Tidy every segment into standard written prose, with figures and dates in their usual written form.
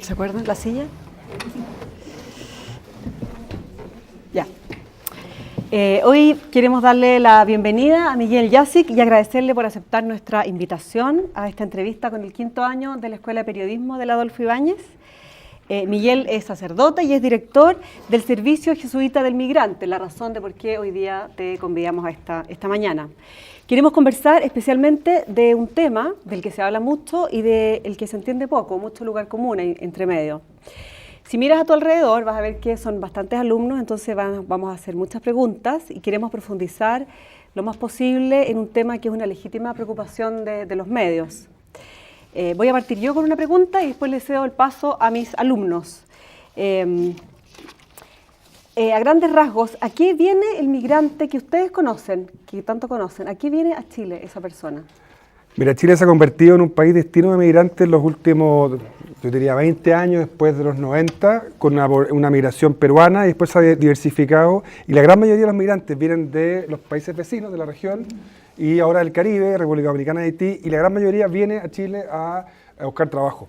¿Se acuerdan la silla? Ya. Hoy queremos darle la bienvenida a Miguel Jássic y agradecerle por aceptar nuestra invitación a esta entrevista con el quinto año de la Escuela de Periodismo del Adolfo Ibáñez. Miguel es sacerdote y es director del Servicio Jesuita del Migrante, la razón de por qué hoy día te convidamos a esta mañana. Queremos conversar especialmente de un tema del que se habla mucho y del que se entiende poco, mucho lugar común entre medio. Si miras a tu alrededor vas a ver que son bastantes alumnos, entonces vamos a hacer muchas preguntas y queremos profundizar lo más posible en un tema que es una legítima preocupación de los medios. Voy a partir yo con una pregunta y después le cedo el paso a mis alumnos. A grandes rasgos, ¿a qué viene el migrante que ustedes conocen, que tanto conocen? ¿A qué viene a Chile esa persona? Mira, Chile se ha convertido en un país destino de migrantes en los últimos, yo diría, 20 años después de los 90, con una migración peruana y después se ha diversificado. Y la gran mayoría de los migrantes vienen de los países vecinos de la región y ahora del Caribe, República Dominicana, Haití, y la gran mayoría viene a Chile a buscar trabajo,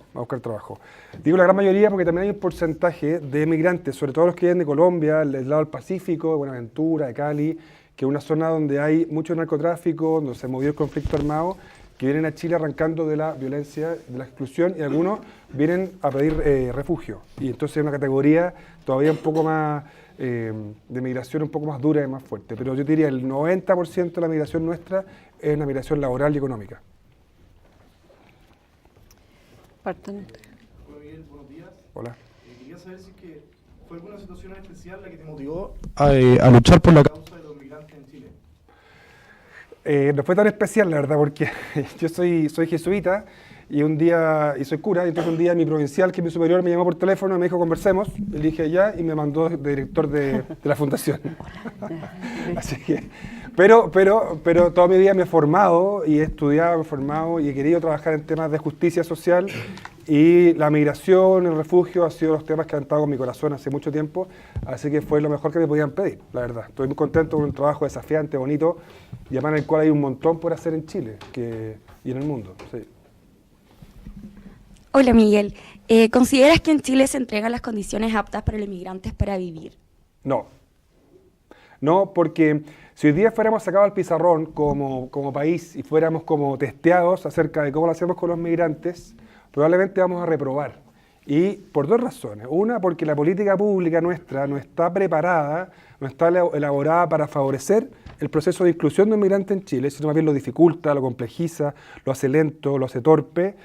Digo la gran mayoría porque también hay un porcentaje de migrantes, sobre todo los que vienen de Colombia, del lado del Pacífico, de Buenaventura, de Cali, que es una zona donde hay mucho narcotráfico, donde se movió el conflicto armado, que vienen a Chile arrancando de la violencia, de la exclusión, y algunos vienen a pedir refugio. Y entonces es una categoría todavía un poco más de migración un poco más dura y más fuerte. Pero yo diría el 90% de la migración nuestra es una migración laboral y económica. Partan. Hola Miguel, buenos días. Hola. Quería saber si es que fue alguna situación especial la que te motivó a luchar por la causa de los migrantes en Chile. No fue tan especial, la verdad, porque yo soy jesuita y soy cura, y entonces un día mi provincial, que es mi superior, me llamó por teléfono y me dijo conversemos, le dije ya y me mandó de director de la fundación. Así que, pero toda mi vida me he formado y he estudiado, me he formado y he querido trabajar en temas de justicia social, y la migración, el refugio, han sido los temas que han estado con mi corazón hace mucho tiempo, así que fue lo mejor que me podían pedir, la verdad. Estoy muy contento con un trabajo desafiante, bonito, y además en el cual hay un montón por hacer en Chile y en el mundo. Sí. Hola Miguel, ¿consideras que en Chile se entregan las condiciones aptas para los inmigrantes para vivir? No, porque si hoy día fuéramos sacados al pizarrón como país y fuéramos como testeados acerca de cómo lo hacemos con los migrantes, probablemente vamos a reprobar. Y por dos razones. Una, porque la política pública nuestra no está preparada, no está elaborada para favorecer el proceso de inclusión de un migrante en Chile, sino más bien lo dificulta, lo complejiza, lo hace lento, lo hace torpe.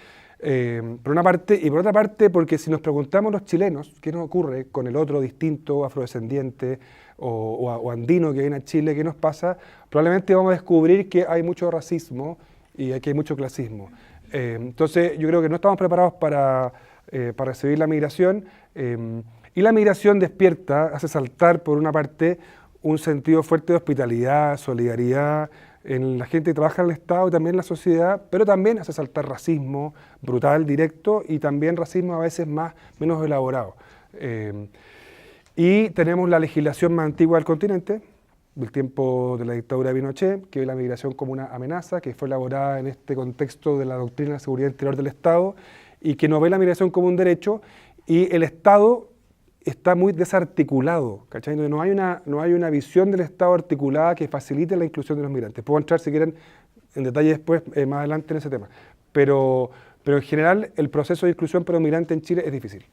Por una parte, y por otra parte porque si nos preguntamos los chilenos qué nos ocurre con el otro distinto, afrodescendiente o andino que viene a Chile, qué nos pasa, probablemente vamos a descubrir que hay mucho racismo y que hay mucho clasismo. Entonces yo creo que no estamos preparados para recibir la migración, y la migración despierta, hace saltar por una parte un sentido fuerte de hospitalidad, solidaridad, en la gente que trabaja en el Estado y también en la sociedad, pero también hace saltar racismo brutal, directo, y también racismo a veces menos elaborado. Y tenemos la legislación más antigua del continente, del tiempo de la dictadura de Pinochet, que ve la migración como una amenaza, que fue elaborada en este contexto de la doctrina de seguridad interior del Estado, y que no ve la migración como un derecho, y el Estado está muy desarticulado, ¿cachai? No hay una visión del Estado articulada que facilite la inclusión de los migrantes. Puedo entrar, si quieren, en detalle después, más adelante en ese tema. Pero en general, el proceso de inclusión para los migrantes en Chile es difícil.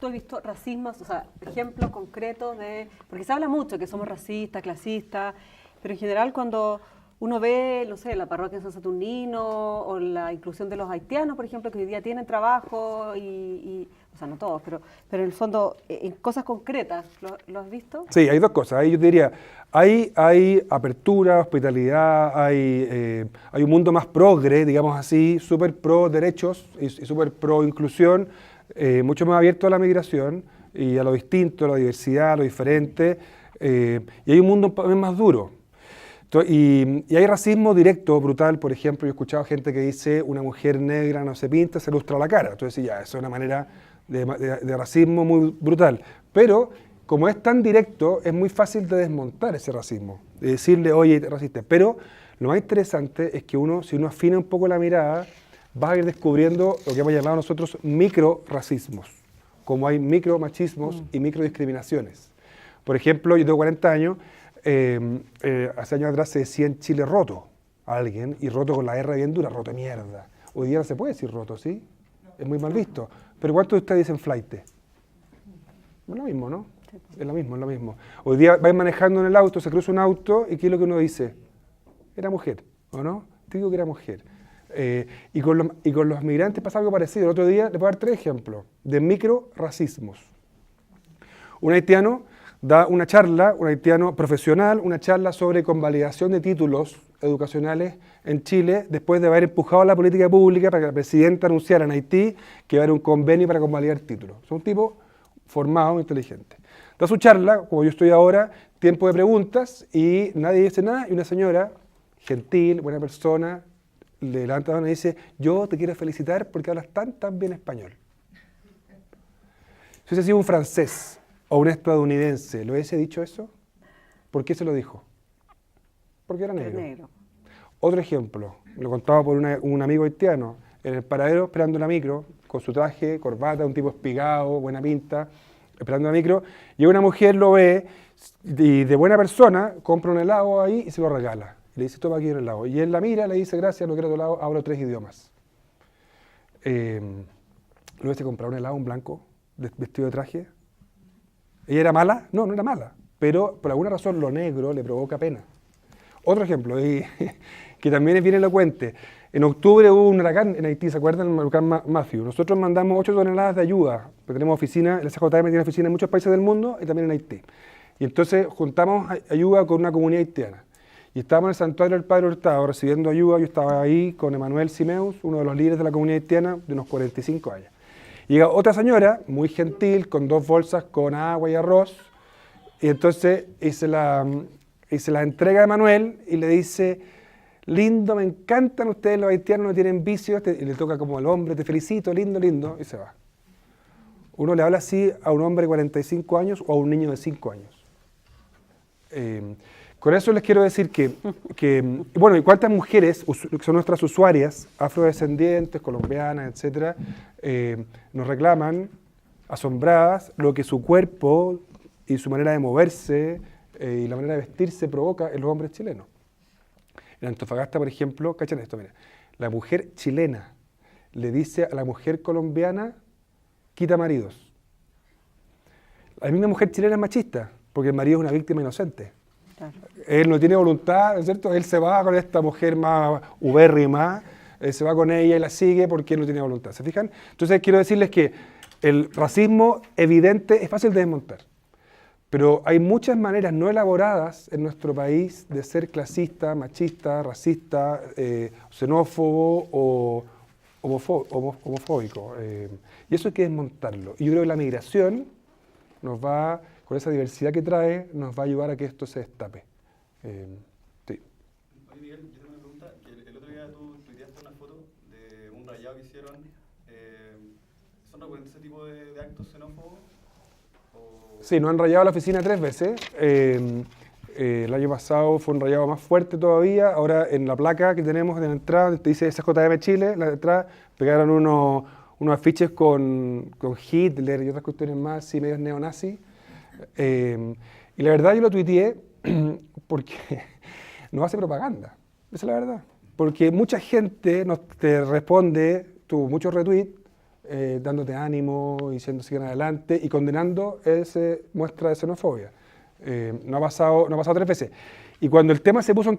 ¿Tú has visto racismos, o sea, ejemplos concretos de...? Porque se habla mucho que somos racistas, clasistas, pero en general cuando uno ve, no sé, la parroquia de San Saturnino o la inclusión de los haitianos, por ejemplo, que hoy día tienen trabajo o sea, no todos, pero en el fondo, en cosas concretas, ¿lo has visto? Sí, hay dos cosas. Ahí yo diría, hay apertura, hospitalidad, hay un mundo más progre, digamos así, súper pro derechos y súper pro inclusión, mucho más abierto a la migración y a lo distinto, a la diversidad, a lo diferente, y hay un mundo más duro. Y hay racismo directo, brutal. Por ejemplo, yo he escuchado gente que dice una mujer negra no se pinta, se lustra la cara. Entonces ya, eso es una manera de racismo muy brutal. Pero como es tan directo, es muy fácil de desmontar ese racismo, de decirle, oye, racista. Pero lo más interesante es que si uno afina un poco la mirada, vas a ir descubriendo lo que hemos llamado nosotros microracismos, como hay micromachismos y microdiscriminaciones. Por ejemplo, yo tengo 40 años, hace años atrás se decía en Chile roto a alguien, y roto con la R bien dura, roto de mierda. Hoy día no se puede decir roto, ¿sí? Es muy mal visto. Pero ¿cuántos de ustedes dicen flaite? Es lo mismo, ¿no? Es lo mismo, es lo mismo. Hoy día vais manejando en el auto, se cruza un auto, y ¿qué es lo que uno dice? Era mujer, ¿o no? Te digo que era mujer. Y con los migrantes pasa algo parecido. El otro día les voy a dar 3 ejemplos de microracismos. Un haitiano da una charla, un haitiano profesional, una charla sobre convalidación de títulos educacionales en Chile, después de haber empujado la política pública para que la presidenta anunciara en Haití que iba a haber un convenio para convalidar títulos. Es un tipo formado, inteligente. Da su charla, como yo estoy ahora, tiempo de preguntas, y nadie dice nada, y una señora, gentil, buena persona, le levanta la mano y dice: yo te quiero felicitar porque hablas tan bien español. Si hubiese sido un francés o un estadounidense, ¿le hubiese dicho eso? ¿Por qué se lo dijo? Porque era negro. Otro ejemplo, lo contaba por un amigo haitiano, en el paradero esperando la micro, con su traje, corbata, un tipo espigado, buena pinta, esperando la micro, y una mujer lo ve y de buena persona compra un helado ahí y se lo regala. Y le dice: toma aquí un helado. Y él la mira, le dice: gracias, no quiero otro helado, hablo 3 idiomas. ¿Le hubiese comprado un helado, un blanco, vestido de traje? ¿Ella era mala? No, no era mala, pero por alguna razón lo negro le provoca pena. Otro ejemplo, que también es bien elocuente. En octubre hubo un huracán en Haití, ¿se acuerdan? El huracán Matthew. Nosotros mandamos 8 toneladas de ayuda, porque tenemos oficina, el CJM tiene oficina en muchos países del mundo y también en Haití. Y entonces juntamos ayuda con una comunidad haitiana. Y estábamos en el santuario del Padre Hurtado recibiendo ayuda. Yo estaba ahí con Emanuel Simeus, uno de los líderes de la comunidad haitiana, de unos 45 años. Y llega otra señora, muy gentil, con 2 bolsas con agua y arroz. Y entonces se la entrega a Emanuel y le dice: lindo, me encantan ustedes los haitianos, no tienen vicios. Y le toca como al hombre: te felicito, lindo, lindo. Y se va. Uno le habla así a un hombre de 45 años o a un niño de 5 años. Con eso les quiero decir bueno, ¿y cuántas mujeres, que son nuestras usuarias, afrodescendientes, colombianas, etcétera, nos reclaman, asombradas, lo que su cuerpo y su manera de moverse y la manera de vestirse provoca en los hombres chilenos? En Antofagasta, por ejemplo, cachan esto, mira, la mujer chilena le dice a la mujer colombiana: quita maridos. La misma mujer chilena es machista, porque el marido es una víctima inocente. Claro. Él no tiene voluntad, ¿no es cierto? Él se va con esta mujer más ubérrima, se va con ella y la sigue porque él no tiene voluntad. ¿Se fijan? Entonces quiero decirles que el racismo evidente es fácil de desmontar, pero hay muchas maneras no elaboradas en nuestro país de ser clasista, machista, racista, xenófobo o homofóbico. Y eso hay que desmontarlo. Y yo creo que la migración nos va, con esa diversidad que trae, nos va a ayudar a que esto se destape. Sí. Oye, Miguel, yo tengo una pregunta. Que el otro día tú tuiteaste una foto de un rayado que hicieron. ¿Son recuerdos ese tipo de actos xenófobos? Sí, nos han rayado la oficina 3 veces. El año pasado fue un rayado más fuerte todavía. Ahora en la placa que tenemos de la entrada, te dice SJM Chile, la entrada, pegaron unos afiches con Hitler y otras cuestiones más, así medios neonazis. Y la verdad yo lo tuiteé porque nos hace propaganda, esa es la verdad. Porque mucha gente te responde, tuvo muchos retweets, dándote ánimo, diciendo sigan adelante y condenando esa muestra de xenofobia. No ha pasado 3 veces. Y cuando el tema se puso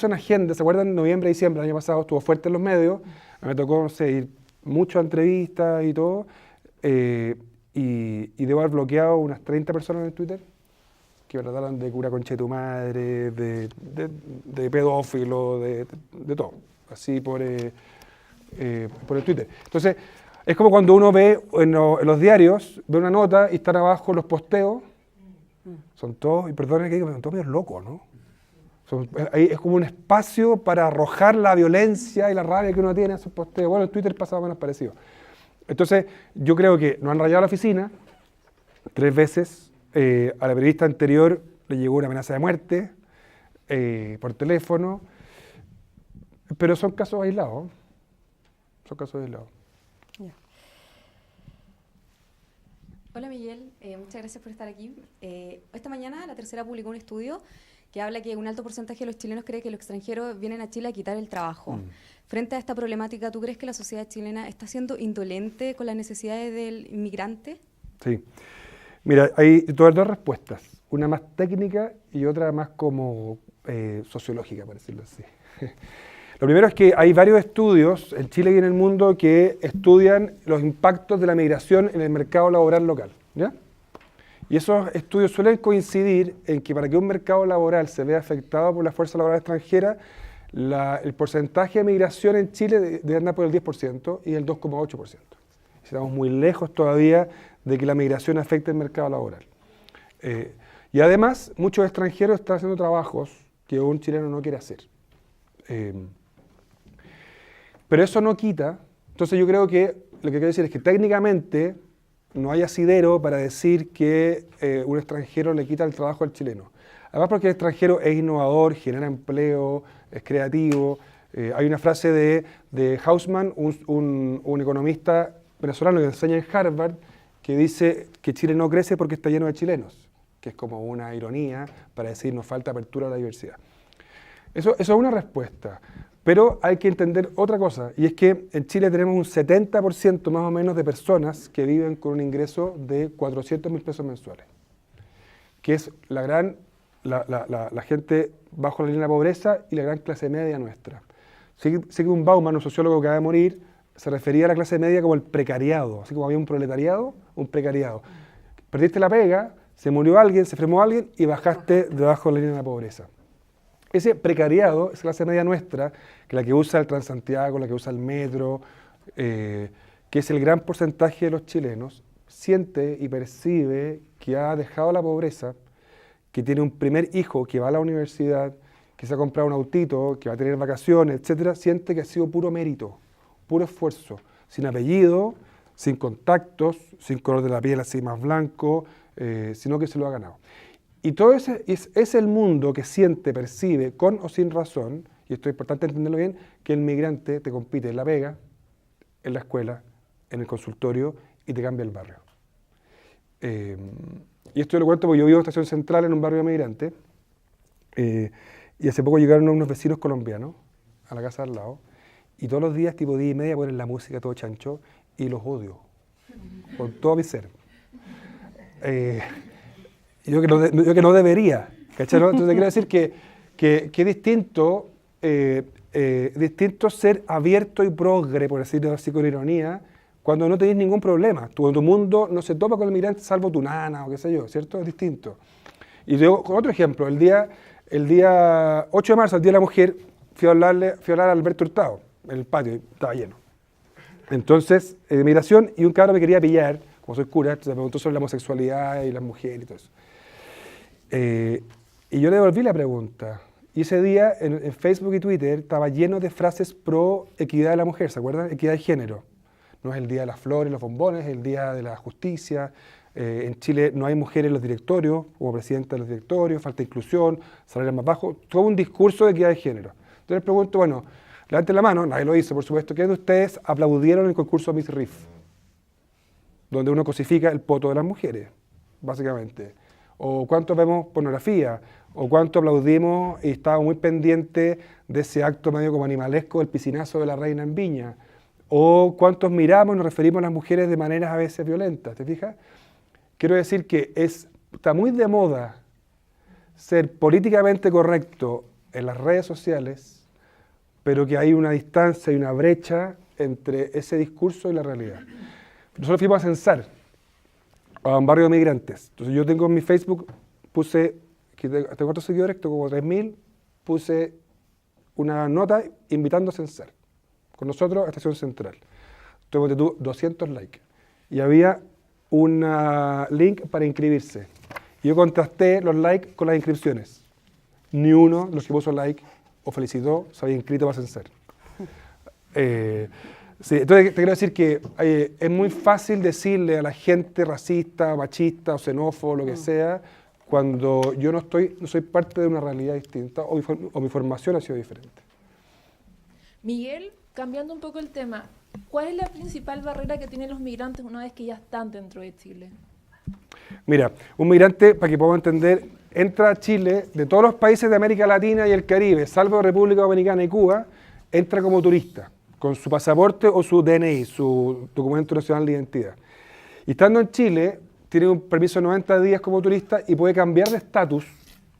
en agenda, ¿se acuerdan? En noviembre, diciembre del año pasado estuvo fuerte en los medios, me tocó, no sé, ir mucho a entrevistas y todo, y debo haber bloqueado unas 30 personas en el Twitter que me trataron de cura concha de tu madre, de pedófilo, de todo, así por el Twitter. Entonces, es como cuando uno ve en los diarios, ve una nota y están abajo los posteos, son todos, y perdónenme que diga, son todos medio locos, ¿no? Es como un espacio para arrojar la violencia y la rabia que uno tiene en esos posteos. Bueno, en Twitter pasa menos parecido. Entonces, yo creo que nos han rayado la oficina 3 veces. A la periodista anterior le llegó una amenaza de muerte por teléfono, pero son casos aislados. son casos aislados. Ya. Hola Miguel, muchas gracias por estar aquí. Esta mañana La Tercera publicó un estudio que habla que un alto porcentaje de los chilenos cree que los extranjeros vienen a Chile a quitar el trabajo. Frente a esta problemática, ¿tú crees que la sociedad chilena está siendo indolente con las necesidades del inmigrante? Sí. Mira, hay todas dos respuestas, una más técnica y otra más como sociológica, por decirlo así. Lo primero es que hay varios estudios en Chile y en el mundo que estudian los impactos de la migración en el mercado laboral local, ¿ya? Y esos estudios suelen coincidir en que para que un mercado laboral se vea afectado por la fuerza laboral extranjera, el porcentaje de migración en Chile debe andar por el 10% y el 2,8%. Estamos muy lejos todavía de que la migración afecte el mercado laboral. Y además, muchos extranjeros están haciendo trabajos que un chileno no quiere hacer. Pero eso no quita, entonces yo creo que lo que quiero decir es que técnicamente no hay asidero para decir que un extranjero le quita el trabajo al chileno. Además porque el extranjero es innovador, genera empleo, es creativo. Hay una frase de Hausman, un economista venezolano que enseña en Harvard, que dice que Chile no crece porque está lleno de chilenos, que es como una ironía para decir nos falta apertura a la diversidad. Eso es una respuesta. Pero hay que entender otra cosa, y es que en Chile tenemos un 70% más o menos de personas que viven con un ingreso de 400.000 pesos mensuales, que es la gente bajo la línea de la pobreza y la gran clase media nuestra. Sigmund Bauman, un sociólogo que acaba de morir, se refería a la clase media como el precariado, así como había un proletariado, un precariado. Perdiste la pega, se murió alguien, se enfermó alguien y bajaste debajo de la línea de la pobreza. Ese precariado, esa clase media nuestra, que la que usa el Transantiago, la que usa el metro, que es el gran porcentaje de los chilenos, siente y percibe que ha dejado la pobreza, que tiene un primer hijo que va a la universidad, que se ha comprado un autito, que va a tener vacaciones, etcétera, siente que ha sido puro mérito, puro esfuerzo, sin apellido, sin contactos, sin color de la piel así más blanco, sino que se lo ha ganado. Y todo ese es el mundo que siente, percibe, con o sin razón, y esto es importante entenderlo bien, que el migrante te compite en la pega, en la escuela, en el consultorio y te cambia el barrio. Y esto yo lo cuento porque yo vivo en Estación Central, en un barrio de migrantes, y hace poco llegaron unos vecinos colombianos a la casa al lado, y todos los días, tipo 10:30, ponen la música todo chancho, y los odio, con todo mi ser. Yo que no debería, ¿cachai? Entonces quiero decir que es distinto, distinto ser abierto y progre, por decirlo así con ironía, cuando no tenés ningún problema. Tu mundo no se topa con el migrante salvo tu nana o qué sé yo, ¿cierto? Es distinto. Y yo, con otro ejemplo, el día 8 de marzo, el Día de la Mujer, fui a hablar a Alberto Hurtado en el patio, y estaba lleno. Entonces, de migración, y un cabrón me quería pillar, como soy cura, entonces me preguntó sobre la homosexualidad y las mujeres y todo eso. Y yo le devolví la pregunta. Y ese día en Facebook y Twitter estaba lleno de frases pro equidad de la mujer, ¿se acuerdan? Equidad de género. No es el día de las flores, los bombones, es el día de la justicia. En Chile no hay mujeres en los directorios, como presidenta de los directorios, falta inclusión, salarios más bajos. Todo un discurso de equidad de género. Entonces les pregunto, bueno, levanten la mano, nadie lo hizo, por supuesto. ¿Quiénes de ustedes aplaudieron el concurso Miss Riff? Donde uno cosifica el poto de las mujeres, básicamente. O cuántos vemos pornografía, o cuánto aplaudimos y estábamos muy pendientes de ese acto medio como animalesco del piscinazo de la reina en Viña, o cuántos miramos y nos referimos a las mujeres de maneras a veces violentas, ¿te fijas? Quiero decir que está muy de moda ser políticamente correcto en las redes sociales, pero que hay una distancia y una brecha entre ese discurso y la realidad. Nosotros fuimos a censar a un barrio de migrantes. Entonces yo tengo en mi Facebook, puse, tengo 4 seguidores, tengo como 3.000, puse una nota invitando a censar con nosotros a Estación Central. Tuve 200 likes. Y había un link para inscribirse. Y yo contrasté los likes con las inscripciones. Ni uno de los que puso like o felicitó se había inscrito para censar. Sí, entonces te quiero decir que es muy fácil decirle a la gente racista, machista o xenófobo, lo que sea, cuando yo no soy parte de una realidad distinta o mi formación ha sido diferente. Miguel, cambiando un poco el tema, ¿Cuál es la principal barrera que tienen los migrantes una vez que ya están dentro de Chile? Mira, un migrante, para que podamos entender, entra a Chile de todos los países de América Latina y el Caribe, salvo República Dominicana y Cuba, entra como turista, con su pasaporte o su DNI, su documento nacional de identidad. Y estando en Chile, tiene un permiso de 90 días como turista y puede cambiar de estatus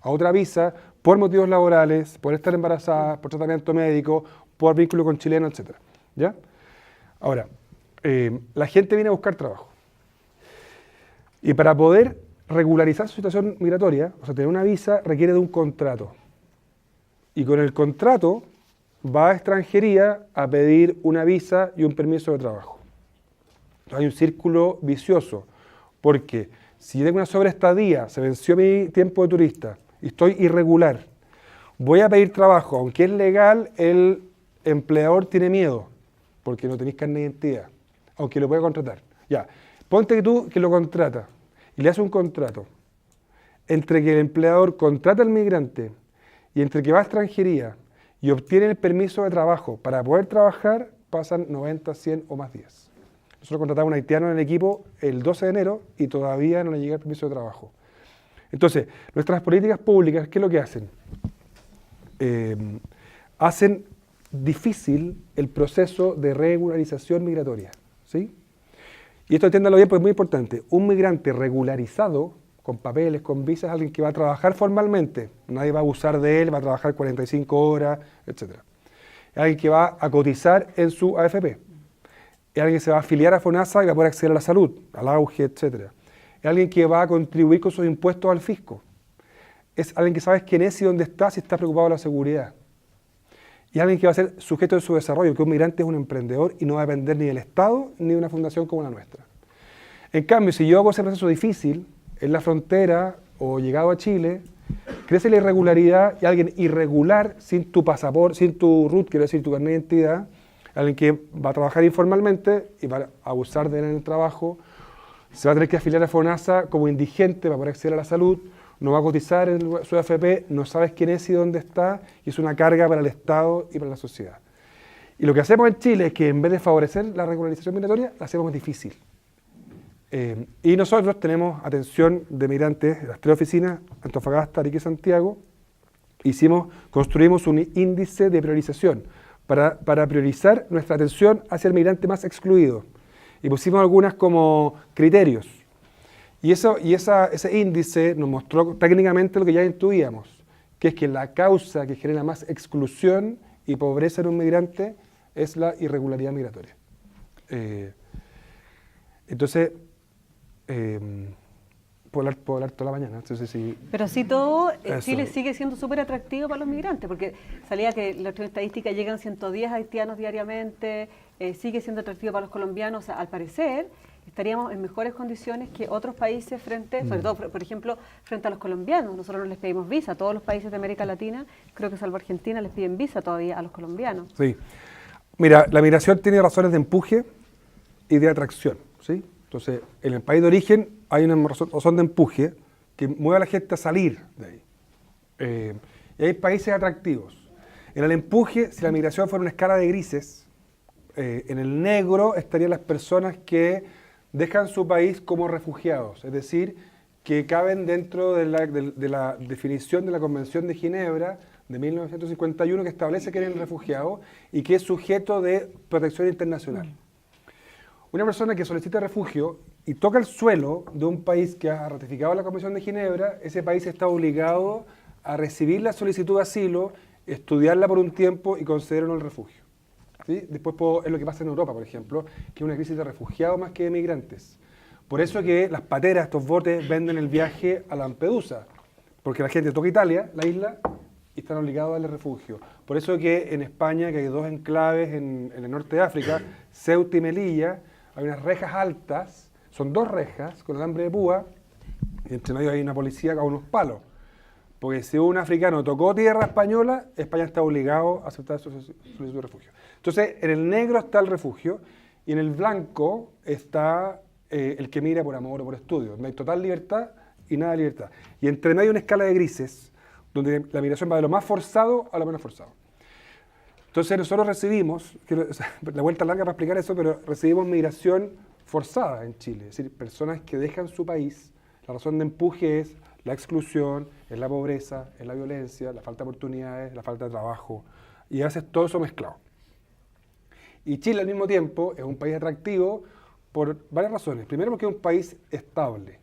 a otra visa por motivos laborales, por estar embarazada, por tratamiento médico, por vínculo con chileno, etc. ¿Ya? Ahora, la gente viene a buscar trabajo. Y para poder regularizar su situación migratoria, o sea, tener una visa, requiere de un contrato. Y con el contrato va a extranjería a pedir una visa y un permiso de trabajo. Entonces, hay un círculo vicioso, porque si yo tengo una sobreestadía, se venció mi tiempo de turista y estoy irregular, voy a pedir trabajo, aunque es legal, el empleador tiene miedo, porque no tenéis carnet de identidad, aunque lo pueda contratar. Ya, ponte que tú que lo contrata y le haces un contrato entre que el empleador contrata al migrante y entre que va a extranjería y obtiene el permiso de trabajo para poder trabajar, pasan 90, 100 o más días. Nosotros contratamos a un haitiano en el equipo el 12 de enero y todavía no le llega el permiso de trabajo. Entonces, nuestras políticas públicas, ¿qué es lo que hacen? Hacen difícil el proceso de regularización migratoria, ¿sí? Y esto entiéndalo bien porque es muy importante. Un migrante regularizado, con papeles, con visas, es alguien que va a trabajar formalmente. Nadie va a abusar de él, va a trabajar 45 horas, etc. Es alguien que va a cotizar en su AFP. Es alguien que se va a afiliar a FONASA y va a poder acceder a la salud, al auge, etc. Es alguien que va a contribuir con sus impuestos al fisco. Es alguien que sabes quién es y dónde está si está preocupado de la seguridad. Y alguien que va a ser sujeto de su desarrollo, que un migrante es un emprendedor y no va a depender ni del Estado ni de una fundación como la nuestra. En cambio, si yo hago ese proceso difícil en la frontera o llegado a Chile, crece la irregularidad y alguien irregular sin tu pasaporte, sin tu RUT, quiero decir tu carnet de identidad, alguien que va a trabajar informalmente y va a abusar de él en el trabajo, se va a tener que afiliar a FONASA como indigente para poder acceder a la salud, no va a cotizar en su AFP, no sabes quién es y dónde está, y es una carga para el Estado y para la sociedad. Y lo que hacemos en Chile es que en vez de favorecer la regularización migratoria, la hacemos más difícil. Y nosotros tenemos atención de migrantes en las 3 oficinas, Antofagasta, Arica y Santiago. Construimos un índice de priorización para priorizar nuestra atención hacia el migrante más excluido. Y pusimos algunas como criterios. Y ese índice nos mostró técnicamente lo que ya intuíamos, que es que la causa que genera más exclusión y pobreza en un migrante es la irregularidad migratoria. Entonces, puedo hablar toda la mañana. Entonces, sí, Pero así todo, Eso. Chile sigue siendo súper atractivo para los migrantes, porque salía que la última estadística llegan 110 haitianos diariamente, sigue siendo atractivo para los colombianos. O sea, al parecer, estaríamos en mejores condiciones que otros países sobre todo, por ejemplo, frente a los colombianos. Nosotros no les pedimos visa, todos los países de América Latina, creo que salvo Argentina, les piden visa todavía a los colombianos. Sí. Mira, la migración tiene razones de empuje y de atracción, ¿sí? Entonces, en el país de origen hay una razón de empuje que mueve a la gente a salir de ahí. Y hay países atractivos. En el empuje, si la migración fuera una escala de grises, en el negro estarían las personas que dejan su país como refugiados, es decir, que caben dentro de la definición de la Convención de Ginebra de 1951 que establece que eres refugiado y que es sujeto de protección internacional. Una persona que solicita refugio y toca el suelo de un país que ha ratificado la Convención de Ginebra, ese país está obligado a recibir la solicitud de asilo, estudiarla por un tiempo y conceder o no el refugio. ¿Sí? Después es lo que pasa en Europa, por ejemplo, que es una crisis de refugiados más que de migrantes. Por eso que las pateras, estos botes, venden el viaje a Lampedusa, porque la gente toca Italia, la isla, y están obligados a darle refugio. Por eso que en España, que hay 2 enclaves en el norte de África, Ceuta y Melilla, hay unas rejas altas, son 2 rejas con alambre de púa, y entre medio hay una policía con unos palos. Porque si un africano tocó tierra española, España está obligado a aceptar su solicitud de refugio. Entonces, en el negro está el refugio, y en el blanco está el que mira por amor o por estudio, donde hay total libertad y nada de libertad. Y entre medio hay una escala de grises, donde la migración va de lo más forzado a lo menos forzado. Entonces nosotros recibimos, la vuelta larga para explicar eso, pero recibimos migración forzada en Chile, es decir, personas que dejan su país, la razón de empuje es la exclusión, es la pobreza, es la violencia, la falta de oportunidades, la falta de trabajo, y a veces todo eso mezclado. Y Chile al mismo tiempo es un país atractivo por varias razones. Primero porque es un país estable,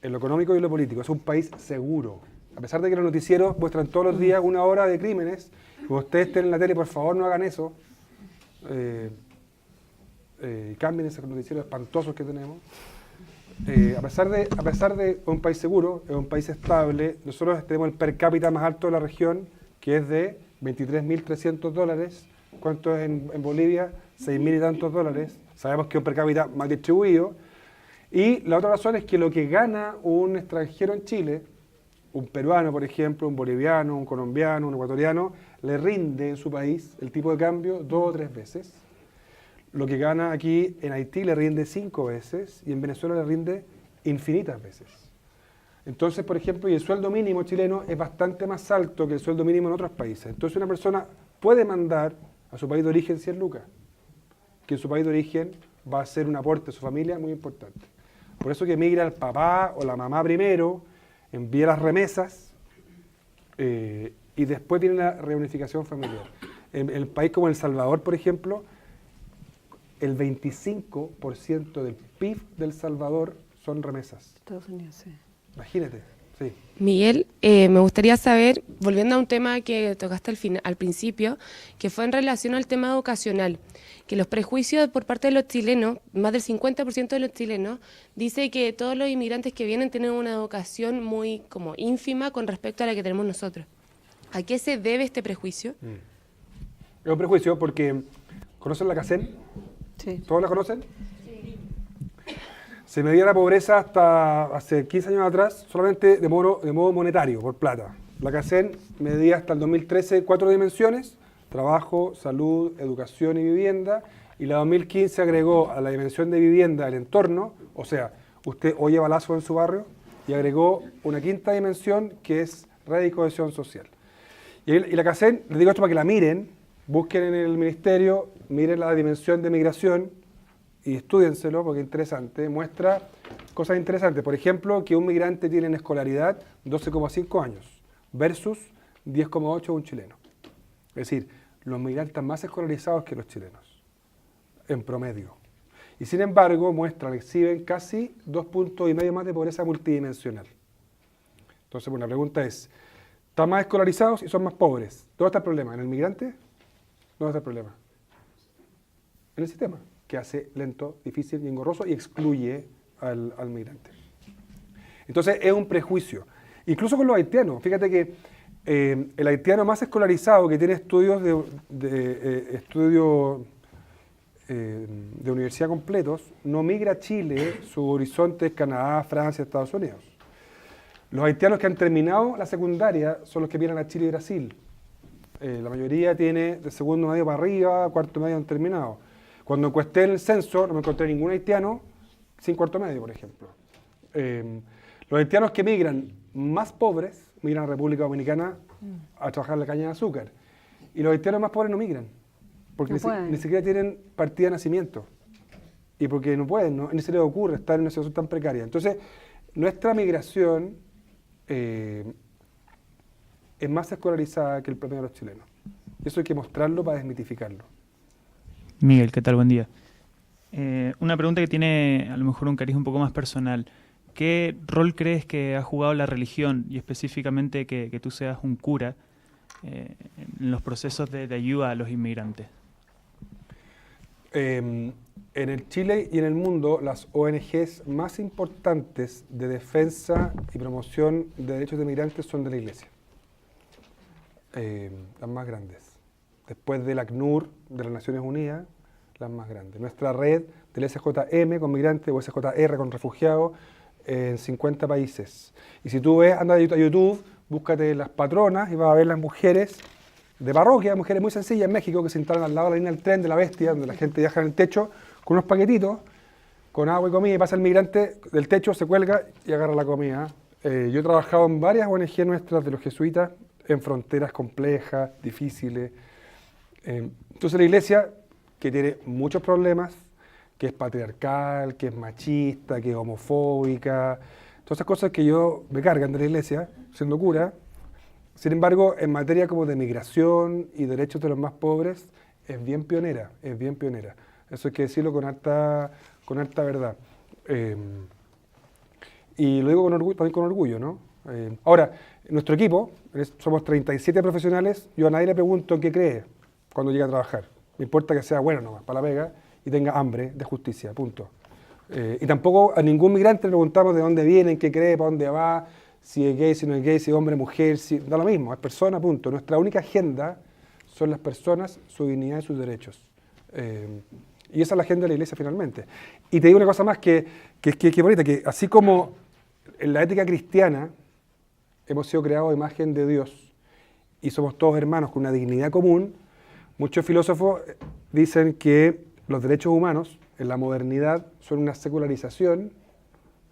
en lo económico y en lo político, es un país seguro. A pesar de que los noticieros muestran todos los días una hora de crímenes, como ustedes estén en la tele, por favor no hagan eso. Cambien esos noticieros espantosos que tenemos. A pesar de un país seguro, es un país estable, nosotros tenemos el per cápita más alto de la región, que es de $23.300. ¿Cuánto es en Bolivia? 6.000 y tantos dólares. Sabemos que es un per cápita más distribuido. Y la otra razón es que lo que gana un extranjero en Chile, un peruano, por ejemplo, un boliviano, un colombiano, un ecuatoriano, le rinde en su país el tipo de cambio 2 o 3 veces. Lo que gana aquí en Haití le rinde 5 veces y en Venezuela le rinde infinitas veces. Entonces, por ejemplo, y el sueldo mínimo chileno es bastante más alto que el sueldo mínimo en otros países. Entonces una persona puede mandar a su país de origen 100 lucas, que en su país de origen va a ser un aporte a su familia muy importante. Por eso que migra el papá o la mamá primero, envía las remesas y después viene la reunificación familiar. En el país como El Salvador, por ejemplo, el 25% del PIB del Salvador son remesas. Estados Unidos, sí. Imagínate, sí. Miguel, me gustaría saber, volviendo a un tema que tocaste al principio, que fue en relación al tema educacional, que los prejuicios por parte de los chilenos, más del 50% de los chilenos, dice que todos los inmigrantes que vienen tienen una educación muy como ínfima con respecto a la que tenemos nosotros. ¿A qué se debe este prejuicio? Es un prejuicio porque, ¿conocen la CACEN? Sí. ¿Todos la conocen? Se medía la pobreza hasta hace 15 años atrás solamente de modo monetario, por plata. La CACEN medía hasta el 2013 4 dimensiones: trabajo, salud, educación y vivienda. Y la 2015 agregó a la dimensión de vivienda el entorno, o sea, usted oye balazo en su barrio, y agregó una quinta dimensión que es red y cohesión social. Y la CACEN, les digo esto para que la miren, busquen en el ministerio, miren la dimensión de migración, y estúdienselo porque es interesante, muestra cosas interesantes. Por ejemplo, que un migrante tiene en escolaridad 12,5 años versus 10,8 un chileno. Es decir, los migrantes están más escolarizados que los chilenos, en promedio. Y sin embargo, muestran que exhiben casi 2,5 puntos más de pobreza multidimensional. Entonces, bueno, la pregunta es, ¿están más escolarizados y son más pobres? ¿Dónde está el problema? ¿En el migrante? ¿Dónde está el problema? En el sistema, que hace lento, difícil y engorroso y excluye al migrante. Entonces es un prejuicio. Incluso con los haitianos. Fíjate que el haitiano más escolarizado que tiene estudios de universidad completos no migra a Chile, su horizonte es Canadá, Francia, Estados Unidos. Los haitianos que han terminado la secundaria son los que vienen a Chile y Brasil. La mayoría tiene de segundo medio para arriba, cuarto medio han terminado. Cuando encuesté en el censo, no me encontré ningún haitiano sin cuarto medio, por ejemplo. Los haitianos que migran más pobres, migran a República Dominicana a trabajar la caña de azúcar. Y los haitianos más pobres no migran, porque ni siquiera tienen partida de nacimiento. Y porque no pueden, ni se les ocurre estar en una situación tan precaria. Entonces, nuestra migración es más escolarizada que el promedio de los chilenos. Y eso hay que mostrarlo para desmitificarlo. Miguel, ¿qué tal? Buen día. Una pregunta que tiene a lo mejor un cariz un poco más personal. ¿Qué rol crees que ha jugado la religión y específicamente que tú seas un cura en los procesos de ayuda a los inmigrantes? En el Chile y en el mundo, las ONGs más importantes de defensa y promoción de derechos de migrantes son de la Iglesia. Las más grandes. Después del ACNUR, de las Naciones Unidas, las más grandes. Nuestra red del SJM con migrantes o SJR con refugiados en 50 países. Y si tú ves, anda a YouTube, búscate las patronas y vas a ver las mujeres de parroquia, mujeres muy sencillas en México que se instalan al lado de la línea del tren de la Bestia, donde la gente viaja en el techo con unos paquetitos, con agua y comida, y pasa el migrante del techo, se cuelga y agarra la comida. Yo he trabajado en varias ONG nuestras de los jesuitas en fronteras complejas, difíciles, Entonces la iglesia, que tiene muchos problemas, que es patriarcal, que es machista, que es homofóbica, todas esas cosas que yo me cargan de la iglesia, siendo cura. Sin embargo, en materia como de migración y derechos de los más pobres, es bien pionera, es bien pionera. Eso hay que decirlo con harta verdad. Y lo digo con orgullo, también con orgullo, ¿no? Ahora, nuestro equipo, somos 37 profesionales, yo a nadie le pregunto qué cree cuando llega a trabajar. Me importa que sea bueno nomás, para la pega, y tenga hambre de justicia, punto. Y tampoco a ningún migrante le preguntamos de dónde viene, qué cree, para dónde va, si es gay, si no es gay, si es hombre, mujer, da lo mismo, es persona, punto. Nuestra única agenda son las personas, su dignidad y sus derechos. Y esa es la agenda de la iglesia finalmente. Y te digo una cosa más que bonita, que así como en la ética cristiana hemos sido creados a imagen de Dios y somos todos hermanos con una dignidad común, muchos filósofos dicen que los derechos humanos en la modernidad son una secularización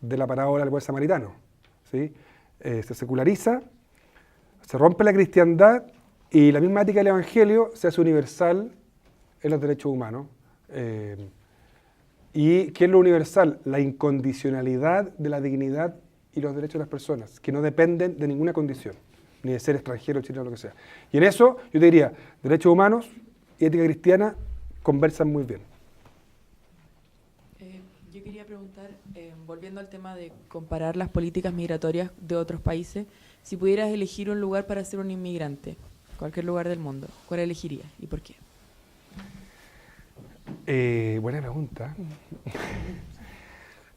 de la parábola del buen samaritano. ¿Sí? Se seculariza, se rompe la cristiandad y la misma ética del Evangelio se hace universal en los derechos humanos. ¿Y qué es lo universal? La incondicionalidad de la dignidad y los derechos de las personas, que no dependen de ninguna condición, ni de ser extranjero, chileno, lo que sea. Y en eso, yo te diría, derechos humanos y ética cristiana conversan muy bien. Yo quería preguntar, volviendo al tema de comparar las políticas migratorias de otros países, si pudieras elegir un lugar para ser un inmigrante, cualquier lugar del mundo, ¿cuál elegirías y por qué? Buena pregunta.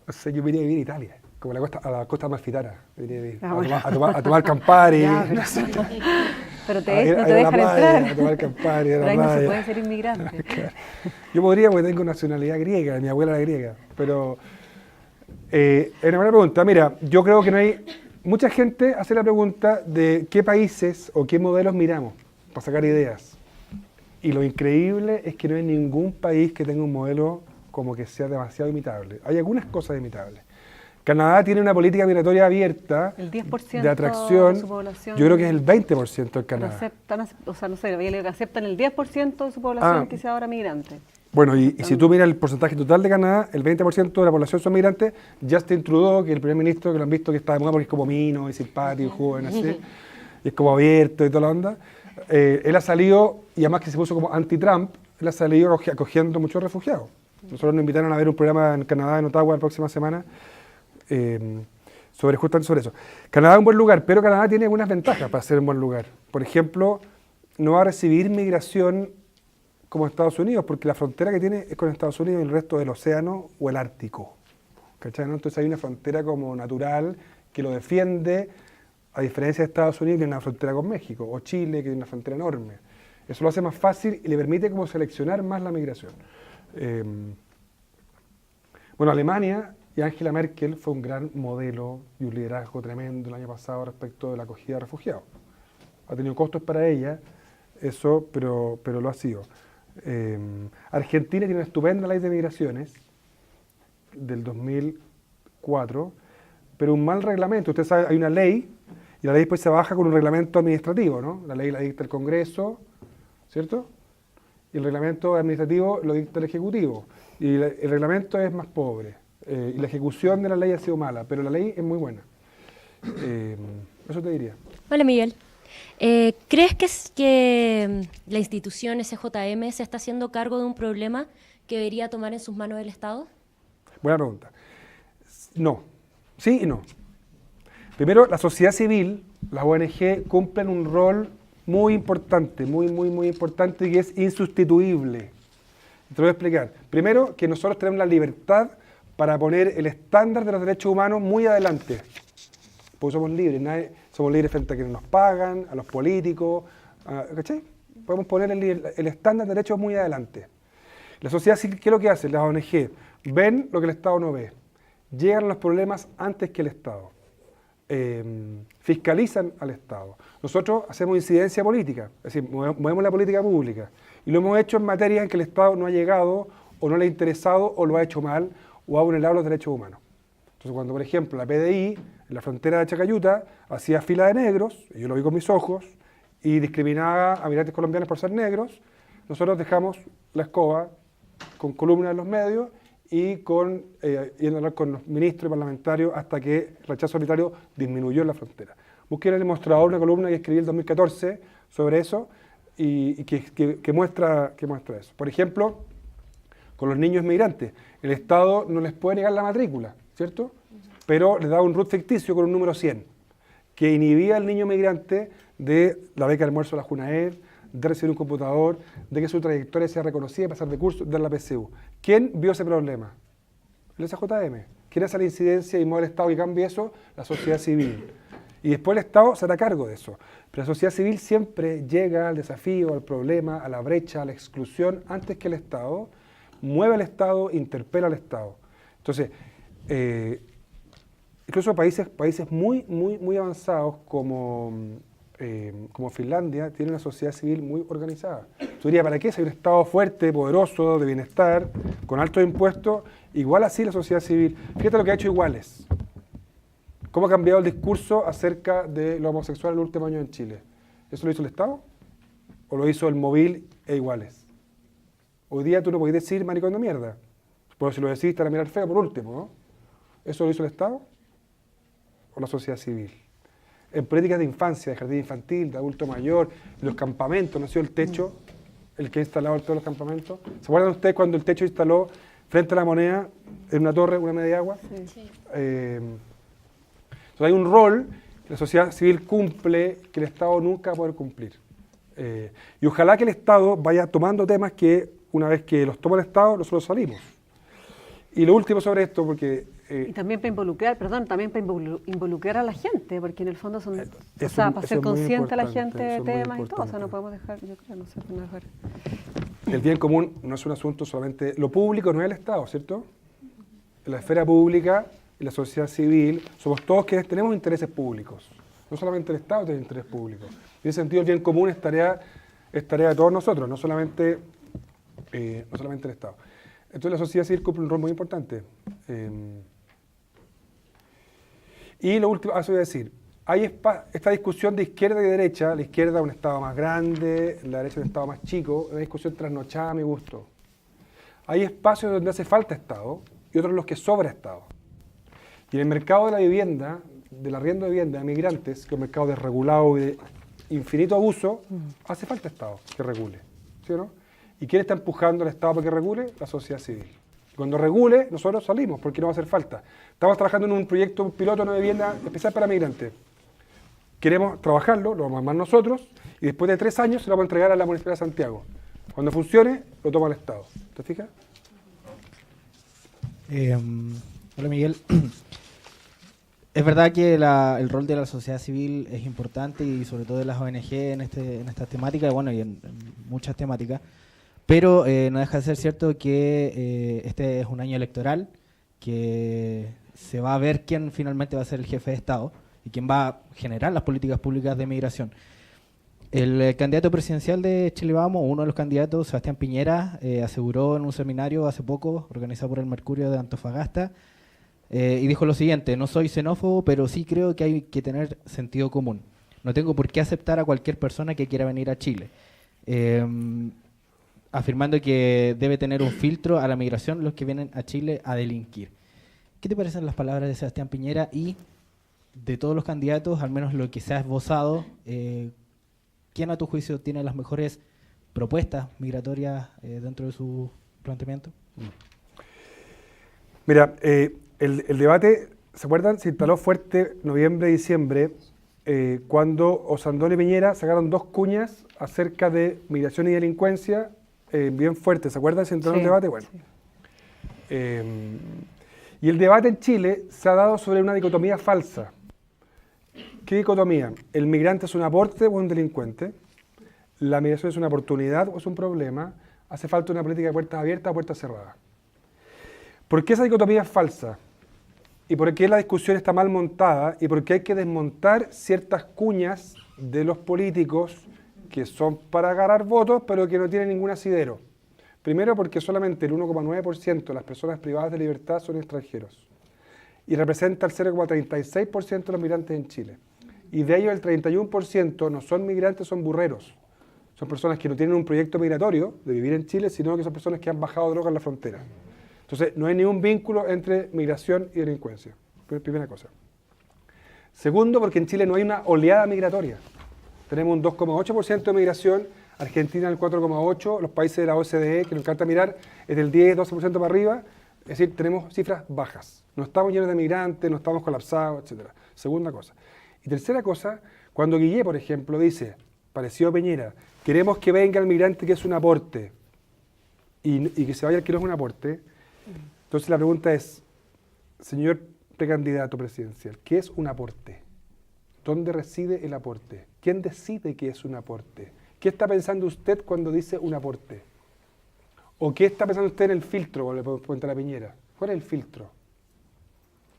No sé, yo me iría a vivir a Italia, como a la costa amalfitana. A tomar Campari. No sé. Pero no te dejan entrar. A tomar Campari, pero ahí no se puede ser inmigrante. Claro. Yo podría, porque tengo nacionalidad griega, mi abuela era griega. Pero es una buena pregunta. Mira, yo creo que no hay... Mucha gente hace la pregunta de qué países o qué modelos miramos para sacar ideas. Y lo increíble es que no hay ningún país que tenga un modelo como que sea demasiado imitable. Hay algunas cosas imitables. Canadá tiene una política migratoria abierta, el 10% de atracción. De su población, yo creo que es el 20% en Canadá. Aceptan, o sea, no sé, había leído que aceptan el 10% de su población que sea ahora migrante. Bueno, y si tú miras el porcentaje total de Canadá, el 20% de la población son migrantes. Justin Trudeau, que es el primer ministro, que lo han visto que está de moda porque es como mino, es simpático, joven, así, y es como abierto y toda la onda. Él ha salido, y además que se puso como anti-Trump, él ha salido acogiendo muchos refugiados. Nosotros nos invitaron a ver un programa en Canadá, en Ottawa, la próxima semana, justamente sobre eso. Canadá es un buen lugar, pero Canadá tiene algunas ventajas para ser un buen lugar. Por ejemplo, no va a recibir migración como Estados Unidos, porque la frontera que tiene es con Estados Unidos y el resto del océano o el Ártico. ¿Cachai? ¿No? Entonces hay una frontera como natural que lo defiende, a diferencia de Estados Unidos, que tiene una frontera con México, o Chile, que tiene una frontera enorme. Eso lo hace más fácil y le permite como seleccionar más la migración. Bueno, Alemania y Angela Merkel fue un gran modelo y un liderazgo tremendo el año pasado respecto de la acogida de refugiados. Ha tenido costos para ella, eso, pero lo ha sido. Argentina tiene una estupenda ley de migraciones del 2004, pero un mal reglamento. Usted sabe, hay una ley y la ley después se baja con un reglamento administrativo, ¿no? La ley la dicta el Congreso, ¿cierto? Y el reglamento administrativo lo dicta el Ejecutivo. Y el reglamento es más pobre. Y la ejecución de la ley ha sido mala, pero la ley es muy buena. Eso te diría. Hola, Miguel. ¿Crees que la institución SJM se está haciendo cargo de un problema que debería tomar en sus manos el Estado? Buena pregunta. No. Sí y no. Primero, la sociedad civil, las ONG, cumplen un rol muy importante, muy importante, y es insustituible. Te lo voy a explicar. Primero, que nosotros tenemos la libertad para poner el estándar de los derechos humanos muy adelante. Porque somos libres, somos libres frente a quienes nos pagan, a los políticos, ¿cachai? Podemos poner el estándar de derechos muy adelante. La sociedad civil, ¿qué es lo que hace? Las ONG ven lo que el Estado no ve, llegan a los problemas antes que el Estado, fiscalizan al Estado. Nosotros hacemos incidencia política, es decir, movemos la política pública, y lo hemos hecho en materias en que el Estado no ha llegado, o no le ha interesado, o lo ha hecho mal, o ha vulnerado los derechos humanos. Entonces, cuando, por ejemplo, la PDI, en la frontera de Chacayuta, hacía fila de negros, y yo lo vi con mis ojos, y discriminaba a migrantes colombianos por ser negros, nosotros dejamos la escoba con columnas en los medios y yendo a hablar con los ministros y parlamentarios hasta que el rechazo arbitrario disminuyó en la frontera. Busqué en el mostrador una columna que escribí en el 2014 sobre eso y que muestra eso. Por ejemplo, con los niños migrantes, el Estado no les puede negar la matrícula, ¿cierto? Pero les da un RUT ficticio con un número 100, que inhibía al niño migrante de la beca de almuerzo de la Junaed, de recibir un computador, de que su trayectoria sea reconocida, pasar de curso, de la PSU. ¿Quién vio ese problema? El SJM. ¿Quién hace la incidencia y mueve el Estado y cambia eso? La sociedad civil. Y después el Estado se hará cargo de eso. Pero la sociedad civil siempre llega al desafío, al problema, a la brecha, a la exclusión, antes que el Estado, mueve al Estado, interpela al Estado. Entonces, incluso países muy avanzados como Finlandia tienen una sociedad civil muy organizada. Tú dirías, ¿para qué? Si hay un Estado fuerte, poderoso, de bienestar, con altos impuestos, igual así la sociedad civil. Fíjate lo que ha hecho Iguales. ¿Cómo ha cambiado el discurso acerca de lo homosexual en los últimos años en Chile? ¿Eso lo hizo el Estado? ¿O lo hizo el Móvil e Iguales? Hoy día tú no podés decir maricón de mierda. Pero si lo decís, te van a mirar feo por último, ¿no? ¿Eso lo hizo el Estado? ¿O la sociedad civil? En políticas de infancia, de jardín infantil, de adulto mayor, de los campamentos, ¿no ha sido el techo el que ha instalado todos los campamentos? ¿Se acuerdan ustedes cuando el techo instaló frente a la Moneda, en una torre, una media agua? Sí. Entonces hay un rol que la sociedad civil cumple que el Estado nunca va a poder cumplir. Y ojalá que el Estado vaya tomando temas que una vez que los toma el Estado, nosotros salimos. Y lo último sobre esto, porque... y también para involucrar a la gente, porque en el fondo son, para ser consciente a la gente de temas y todo, o sea, no podemos dejar, yo creo, no sé, no dejar. El bien común no es un asunto solamente, lo público no es el Estado, ¿cierto? En la esfera pública y la sociedad civil, somos todos quienes tenemos intereses públicos, no solamente el Estado tiene interés público. En ese sentido, el bien común es tarea de todos nosotros, no solamente el Estado. Entonces la sociedad civil cumple un rol muy importante. Y lo último, eso voy a decir, hay esta discusión de izquierda y derecha, la izquierda un Estado más grande, la derecha un Estado más chico, una discusión trasnochada a mi gusto. Hay espacios donde hace falta Estado y otros en los que sobra Estado. Y en el mercado de la vivienda, del arriendo de vivienda de migrantes, que es un mercado desregulado y de infinito abuso, hace falta Estado que regule, ¿sí o no? ¿Y quién está empujando al Estado para que regule? La sociedad civil. Y cuando regule, nosotros salimos, porque no va a hacer falta. Estamos trabajando en un proyecto un piloto de una vivienda especial para migrantes. Queremos trabajarlo, lo vamos a armar nosotros, y después de 3 años se lo vamos a entregar a la Municipalidad de Santiago. Cuando funcione, lo toma el Estado. ¿Te fijas? Hola, Miguel. Es verdad que el rol de la sociedad civil es importante y sobre todo de las ONG en estas temáticas, bueno, y en muchas temáticas, pero no deja de ser cierto que este es un año electoral, que se va a ver quién finalmente va a ser el jefe de Estado y quién va a generar las políticas públicas de migración. El candidato presidencial de Chile Vamos, uno de los candidatos, Sebastián Piñera, aseguró en un seminario hace poco, organizado por el Mercurio de Antofagasta, y dijo lo siguiente: no soy xenófobo, pero sí creo que hay que tener sentido común. No tengo por qué aceptar a cualquier persona que quiera venir a Chile. Afirmando que debe tener un filtro a la migración los que vienen a Chile a delinquir. ¿Qué te parecen las palabras de Sebastián Piñera y de todos los candidatos, al menos lo que se ha esbozado, quién a tu juicio tiene las mejores propuestas migratorias dentro de su planteamiento? Mira, el debate, ¿se acuerdan? Se instaló fuerte noviembre, diciembre, cuando Osandón y Piñera sacaron 2 cuñas acerca de migración y delincuencia, bien fuerte. ¿Se acuerdan? Se instaló el debate. Bueno. Sí. Y el debate en Chile se ha dado sobre una dicotomía falsa. ¿Qué dicotomía? ¿El migrante es un aporte o un delincuente? ¿La migración es una oportunidad o es un problema? ¿Hace falta una política de puertas abiertas o puertas cerradas? ¿Por qué esa dicotomía es falsa? ¿Y por qué la discusión está mal montada? ¿Y por qué hay que desmontar ciertas cuñas de los políticos que son para ganar votos, pero que no tienen ningún asidero? Primero, porque solamente el 1,9% de las personas privadas de libertad son extranjeros y representa el 0,36% de los migrantes en Chile. Y de ellos el 31% no son migrantes, son burreros. son personas que no tienen un proyecto migratorio de vivir en Chile, sino que son personas que han bajado droga en la frontera. Entonces, no hay ningún vínculo entre migración y delincuencia. Primera cosa. Segundo, porque en Chile no hay una oleada migratoria. Tenemos un 2,8% de migración, Argentina el 4,8%, los países de la OCDE, que nos encanta mirar, es del 10-12% para arriba, es decir, tenemos cifras bajas. No estamos llenos de migrantes, no estamos colapsados, etc. Segunda cosa. Y tercera cosa, cuando Guillé, por ejemplo, dice, parecido a Piñera, queremos que venga el migrante que es un aporte y que se vaya el que no es un aporte, entonces la pregunta es, señor precandidato presidencial, ¿qué es un aporte? ¿Dónde reside el aporte? ¿Quién decide qué es un aporte? ¿Qué está pensando usted cuando dice un aporte? ¿O qué está pensando usted en el filtro, cuando le podemos preguntar a Piñera? ¿Cuál es el filtro?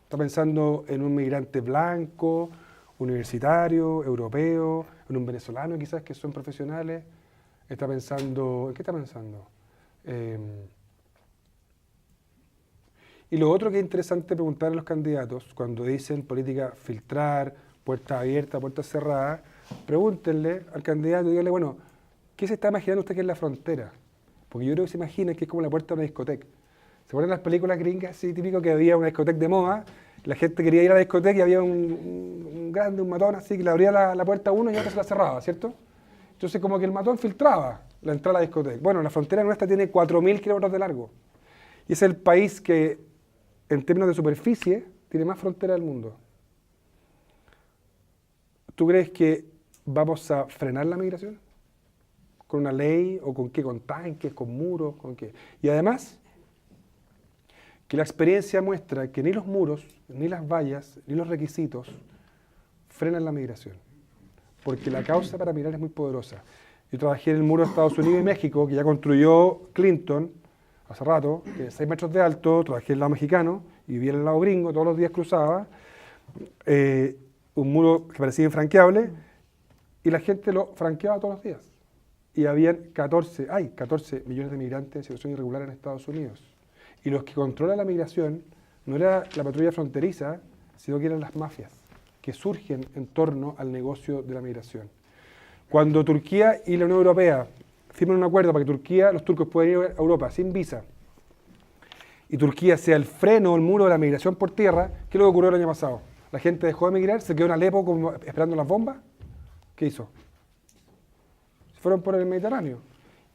¿Está pensando en un migrante blanco, universitario, europeo, en un venezolano quizás que son profesionales? ¿Está pensando, ¿en qué está pensando? Y lo otro que es interesante preguntar a los candidatos, cuando dicen política filtrar, puertas abiertas, puertas cerradas, pregúntenle al candidato y díganle, bueno, ¿qué se está imaginando usted que es la frontera? Porque yo creo que se imagina que es como la puerta de una discoteca. ¿Se acuerdan las películas gringas? Sí, típico que había una discoteca de moda, la gente quería ir a la discoteca y había un grande, un matón así, que le abría la puerta a uno y otro se la cerraba, ¿cierto? Entonces como que el matón filtraba la entrada a la discoteca. Bueno, la frontera nuestra tiene 4.000 kilómetros de largo. Y es el país que, en términos de superficie, tiene más frontera del mundo. ¿Tú crees que vamos a frenar la migración? ¿Con una ley? ¿O con qué? ¿Con tanques? ¿Con muros? ¿Con qué? Y además, que la experiencia muestra que ni los muros, ni las vallas, ni los requisitos frenan la migración. Porque la causa para migrar es muy poderosa. Yo trabajé en el muro de Estados Unidos y México, que ya construyó Clinton hace rato, que es 6 metros de alto, trabajé en el lado mexicano y vivía en el lado gringo, todos los días cruzaba. Un muro que parecía infranqueable, y la gente lo franqueaba todos los días. Y habían 14 millones de migrantes en situación irregular en Estados Unidos. Y los que controlan la migración no era la patrulla fronteriza, sino que eran las mafias, que surgen en torno al negocio de la migración. Cuando Turquía y la Unión Europea firman un acuerdo para que los turcos puedan ir a Europa sin visa, y Turquía sea el freno o el muro de la migración por tierra, ¿qué es lo que ocurrió el año pasado? La gente dejó de migrar, se quedó en Alepo como esperando las bombas. ¿Qué hizo? Se fueron por el Mediterráneo.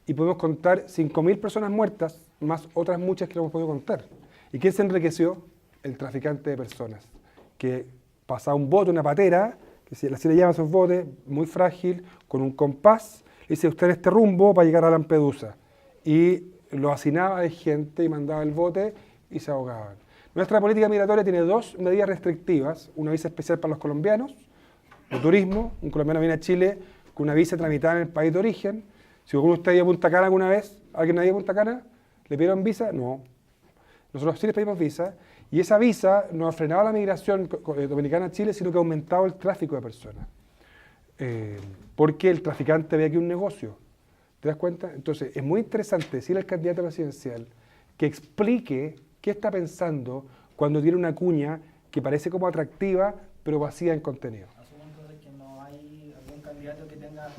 Y podemos contar 5.000 personas muertas, más otras muchas que no hemos podido contar. ¿Y quién se enriqueció? El traficante de personas, que pasaba un bote, una patera, que así le llaman esos botes, muy frágil, con un compás, le dice usted en este rumbo para llegar a Lampedusa. Y lo hacinaba de gente y mandaba el bote y se ahogaban. Nuestra política migratoria tiene 2 medidas restrictivas, una visa especial para los colombianos, de turismo, un colombiano viene a Chile con una visa tramitada en el país de origen. Si alguno de ustedes ha ido a Punta Cana alguna vez, ¿alguien ha ido a Punta Cana? ¿Le pidieron visa? No. Nosotros sí les pedimos visa, y esa visa no ha frenado la migración dominicana a Chile, sino que ha aumentado el tráfico de personas. Porque el traficante ve aquí un negocio. ¿Te das cuenta? Entonces, es muy interesante decirle al candidato presidencial que explique qué está pensando cuando tiene una cuña que parece como atractiva, pero vacía en contenido. Asumo entonces que no hay algún candidato que tenga,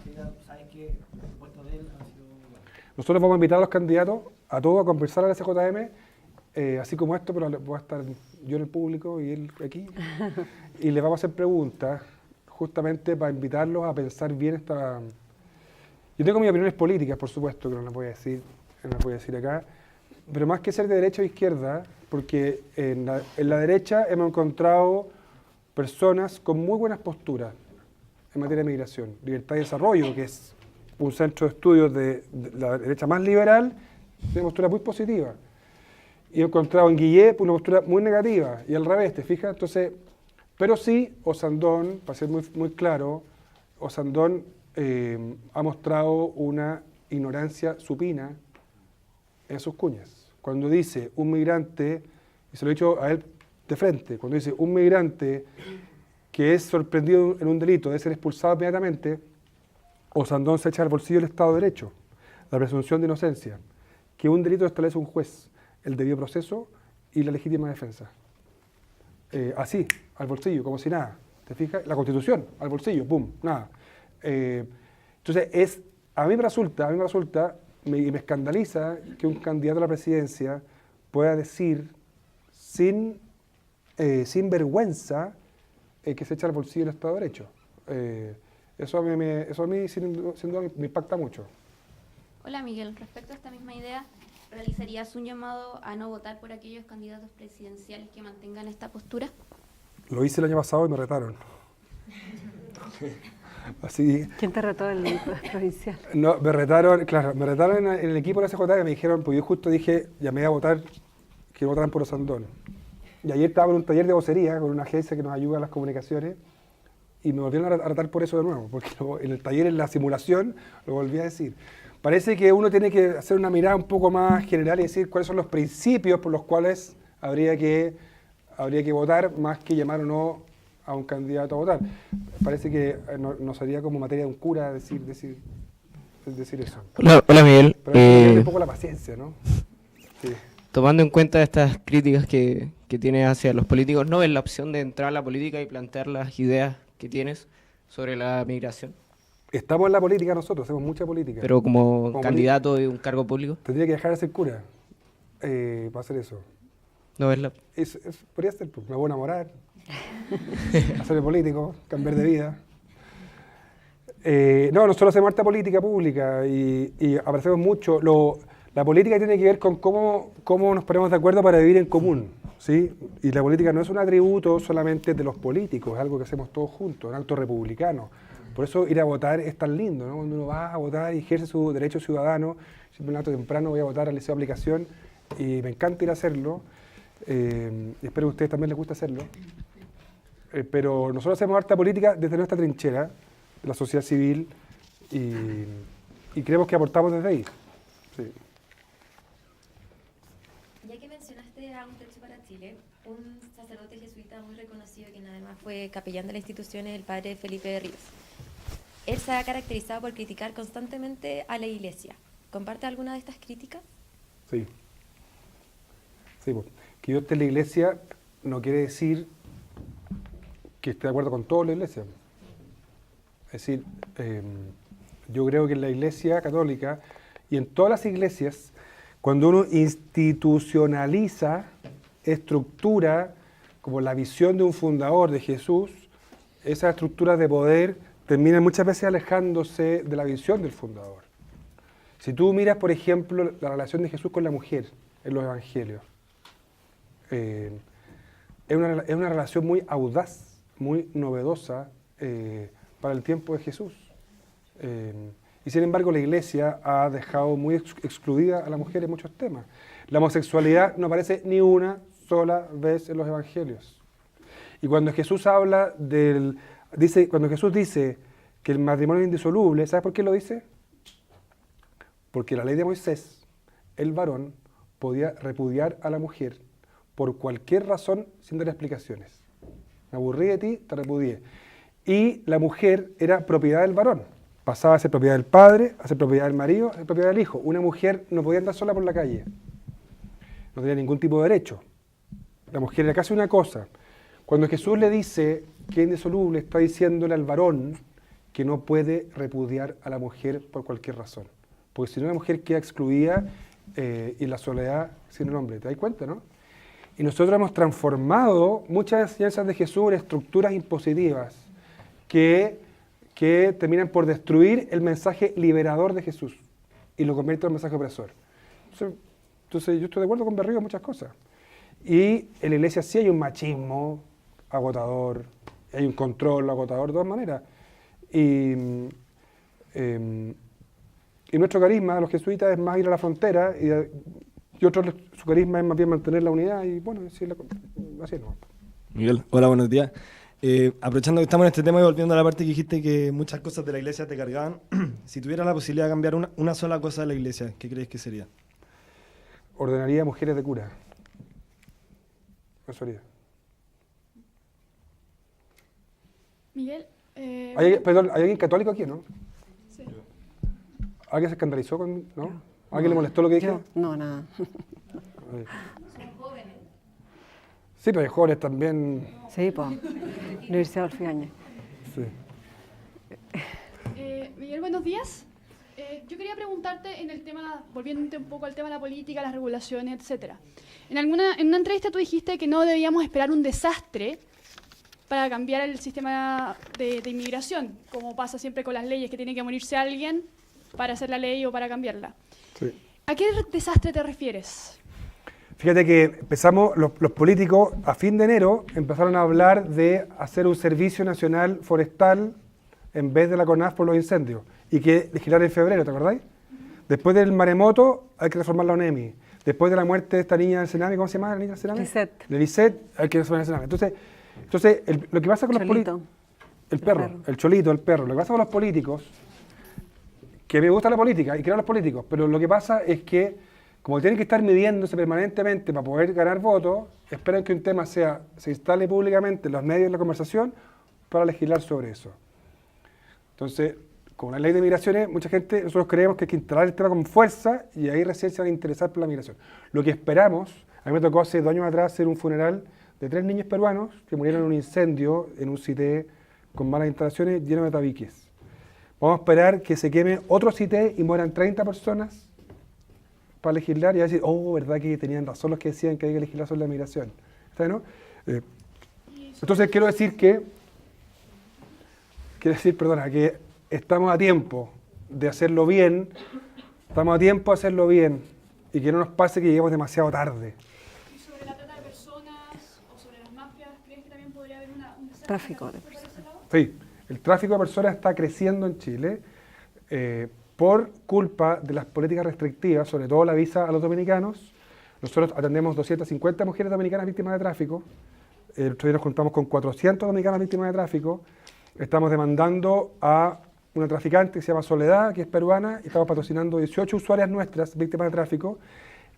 ¿sabes qué? El propuesto de él ha sido muy bueno. Nosotros vamos a invitar a los candidatos a todos a conversar a la CJM, así como esto, pero voy a estar yo en el público y él aquí, y les vamos a hacer preguntas justamente para invitarlos a pensar bien esta... Yo tengo mis opiniones políticas, por supuesto, que no las voy a decir acá, pero más que ser de derecha o izquierda, porque en la derecha hemos encontrado personas con muy buenas posturas en materia de migración. Libertad y Desarrollo, que es un centro de estudios de la derecha más liberal, tiene una postura muy positiva. Y he encontrado en Guillé una postura muy negativa, y al revés, ¿te fijas? Entonces, pero sí, Osandón, para ser muy claro, Osandón ha mostrado una ignorancia supina en sus cuñas. Cuando dice un migrante, y se lo he dicho a él de frente, cuando dice un migrante que es sorprendido en un delito debe ser expulsado inmediatamente, Osandón se echa al bolsillo el Estado de Derecho, la presunción de inocencia, que un delito establece un juez, el debido proceso y la legítima defensa. Así, al bolsillo, como si nada. ¿Te fijas? La Constitución, al bolsillo, pum, nada. Entonces, es a mí me resulta, y me escandaliza que un candidato a la presidencia pueda decir sin vergüenza que se echa al bolsillo el Estado de Derecho. Eso a mí sin duda me impacta mucho. Hola Miguel, respecto a esta misma idea, ¿realizarías un llamado a no votar por aquellos candidatos presidenciales que mantengan esta postura? Lo hice el año pasado y me retaron. Así, ¿Quién te retó el provincial? no, me retaron en el equipo de la CJ y me dijeron, pues yo justo dije, llamé a votar, quiero votar en Puro Sandón. Y ayer estaba en un taller de vocería con una agencia que nos ayuda a las comunicaciones y me volvieron a retar por eso de nuevo, porque en el taller, en la simulación, lo volví a decir. Parece que uno tiene que hacer una mirada un poco más general y decir cuáles son los principios por los cuales habría que votar, más que llamar o no a un candidato a votar. Parece que no sería como materia de un cura decir eso. Hola Miguel. Pero hay un poco la paciencia, ¿no? Sí. Tomando en cuenta estas críticas que tienes hacia los políticos, ¿no ves la opción de entrar a la política y plantear las ideas que tienes sobre la migración? Estamos en la política nosotros, hacemos mucha política. Pero como candidato de un cargo público. Tendría que dejar de ser cura para hacer eso. ¿No ves la...? Podría ser, pues, me voy a enamorar, hacerme político, cambiar de vida. No, nosotros hacemos harta política pública y apreciamos mucho. La política tiene que ver con cómo nos ponemos de acuerdo para vivir en común, ¿sí? Y la política no es un atributo solamente de los políticos, es algo que hacemos todos juntos, es un acto republicano. Por eso ir a votar es tan lindo, ¿no? Cuando uno va a votar y ejerce su derecho ciudadano, siempre un acto temprano voy a votar al liceo de aplicación y me encanta ir a hacerlo. Y espero que a ustedes también les guste hacerlo. Pero nosotros hacemos harta política desde nuestra trinchera, de la sociedad civil, y creemos que aportamos desde ahí. Sí. Ya que mencionaste a Un Techo para Chile, un sacerdote jesuita muy reconocido, quien además fue capellán de la institución, es el padre Felipe de Ríos. Él se ha caracterizado por criticar constantemente a la Iglesia. ¿Comparte alguna de estas críticas? Sí. Sí, pues, que yo esté en la Iglesia no quiere decir que esté de acuerdo con toda la Iglesia. Es decir, yo creo que en la Iglesia católica y en todas las iglesias, cuando uno institucionaliza, estructura como la visión de un fundador de Jesús, esas estructuras de poder terminan muchas veces alejándose de la visión del fundador. Si tú miras, por ejemplo, la relación de Jesús con la mujer en los evangelios, es una relación muy audaz, muy novedosa para el tiempo de Jesús. Y sin embargo la Iglesia ha dejado muy excluida a la mujer en muchos temas. La homosexualidad no aparece ni una sola vez en los evangelios. Y cuando Jesús habla cuando Jesús dice que el matrimonio es indisoluble, ¿sabes por qué lo dice? Porque la ley de Moisés, el varón podía repudiar a la mujer por cualquier razón sin dar explicaciones. Me aburrí de ti, te repudié. Y la mujer era propiedad del varón. Pasaba a ser propiedad del padre, a ser propiedad del marido, a ser propiedad del hijo. Una mujer no podía andar sola por la calle. No tenía ningún tipo de derecho. La mujer era casi una cosa. Cuando Jesús le dice que es indisoluble, está diciéndole al varón que no puede repudiar a la mujer por cualquier razón. Porque si no, la mujer queda excluida y la soledad sin un hombre. ¿Te das cuenta, no? Y nosotros hemos transformado muchas enseñanzas de Jesús en estructuras impositivas que terminan por destruir el mensaje liberador de Jesús y lo convierten en un mensaje opresor. Entonces yo estoy de acuerdo con Berrío en muchas cosas. Y en la Iglesia sí hay un machismo agotador, hay un control agotador de todas maneras. Y nuestro carisma de los jesuitas es más ir a la frontera y otros su carisma es más bien mantener la unidad y bueno, así es. Miguel, hola, buenos días. Aprovechando que estamos en este tema y volviendo a la parte que dijiste que muchas cosas de la Iglesia te cargaban, si tuvieras la posibilidad de cambiar una sola cosa de la Iglesia, ¿qué crees que sería? Ordenaría mujeres de cura. Eso haría. Miguel, ¿Hay alguien católico aquí, no? Sí. ¿Alguien se escandalizó no? ¿Alguien le molestó lo que dije? No, nada. Son jóvenes. Sí, pero hay jóvenes también. Sí, pues. Universidad Adolfo Ibáñez. Sí. Miguel, buenos días. Yo quería preguntarte en el tema, volviendo un poco al tema de la política, las regulaciones, etcétera. En una entrevista tú dijiste que no debíamos esperar un desastre para cambiar el sistema de inmigración, como pasa siempre con las leyes, que tiene que morirse alguien para hacer la ley o para cambiarla. Sí. ¿A qué desastre te refieres? Fíjate que empezamos, los políticos a fin de enero empezaron a hablar de hacer un servicio nacional forestal en vez de la CONAF por los incendios, y que legislar en febrero, ¿te acordáis? Después del maremoto hay que reformar la ONEMI. Después de la muerte de esta niña del Sename, ¿cómo se llama la niña del Sename? Lisette. De Lisette, hay que reformar el Sename. Entonces lo que pasa con los políticos... El cholito, el perro. Lo que pasa con los políticos, que me gusta la política y creo en los políticos, pero lo que pasa es que, como tienen que estar midiéndose permanentemente para poder ganar votos, esperan que un tema se instale públicamente en los medios de la conversación para legislar sobre eso. Entonces, con la ley de migraciones, mucha gente, nosotros creemos que hay que instalar el tema con fuerza y ahí recién se van a interesar por la migración. Lo que esperamos, a mí me tocó hace 2 años atrás hacer un funeral de 3 niños peruanos que murieron en un incendio en un CITE con malas instalaciones lleno de tabiques. Vamos a esperar que se queme otro CITE y mueran 30 personas para legislar y a decir, oh, verdad que tenían razón los que decían que hay que legislar sobre la migración. ¿Está bien, no? Entonces quiero decir que estamos a tiempo de hacerlo bien, estamos a tiempo de hacerlo bien y que no nos pase que lleguemos demasiado tarde. ¿Y sobre la trata de personas o sobre las mafias, crees que también podría haber un desastre? Tráfico de personas. Sí, el tráfico de personas está creciendo en Chile por culpa de las políticas restrictivas, sobre todo la visa a los dominicanos. Nosotros atendemos 250 mujeres dominicanas víctimas de tráfico, el otro día nos juntamos con 400 dominicanas víctimas de tráfico, estamos demandando a una traficante que se llama Soledad, que es peruana, y estamos patrocinando 18 usuarias nuestras víctimas de tráfico,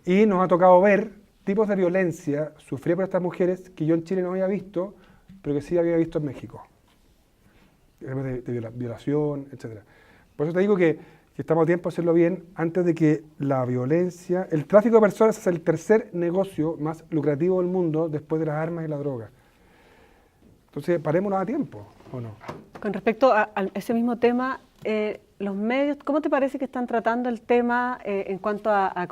y nos ha tocado ver tipos de violencia sufrida por estas mujeres que yo en Chile no había visto, pero que sí había visto en México. De violación, etc. Por eso te digo que estamos a tiempo de hacerlo bien antes de que la violencia... El tráfico de personas es el 3er negocio más lucrativo del mundo después de las armas y la droga. Entonces, parémonos a tiempo, ¿o no? Con respecto a ese mismo tema, los medios, ¿cómo te parece que están tratando el tema en cuanto a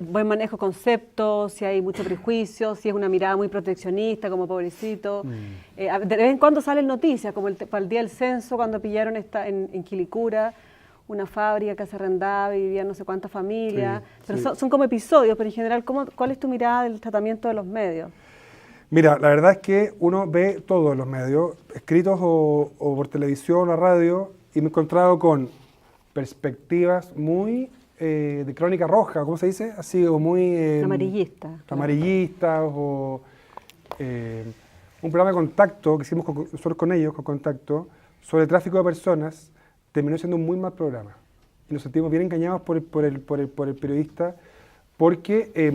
buen manejo de conceptos, si hay mucho prejuicio, si es una mirada muy proteccionista, como pobrecito? De vez en cuando salen noticias, como para el día del censo, cuando pillaron en Quilicura una fábrica que se arrendaba y vivían no sé cuántas familias. Sí, pero son como episodios, pero en general, ¿cuál es tu mirada del tratamiento de los medios? Mira, la verdad es que uno ve todo en los medios, escritos o por televisión o radio, y me he encontrado con perspectivas muy de crónica roja, ¿cómo se dice? Así, o muy... amarillistas, o un programa de contacto que hicimos nosotros con ellos, con Contacto, sobre el tráfico de personas, terminó siendo un muy mal programa. Y nos sentimos bien engañados por el periodista, porque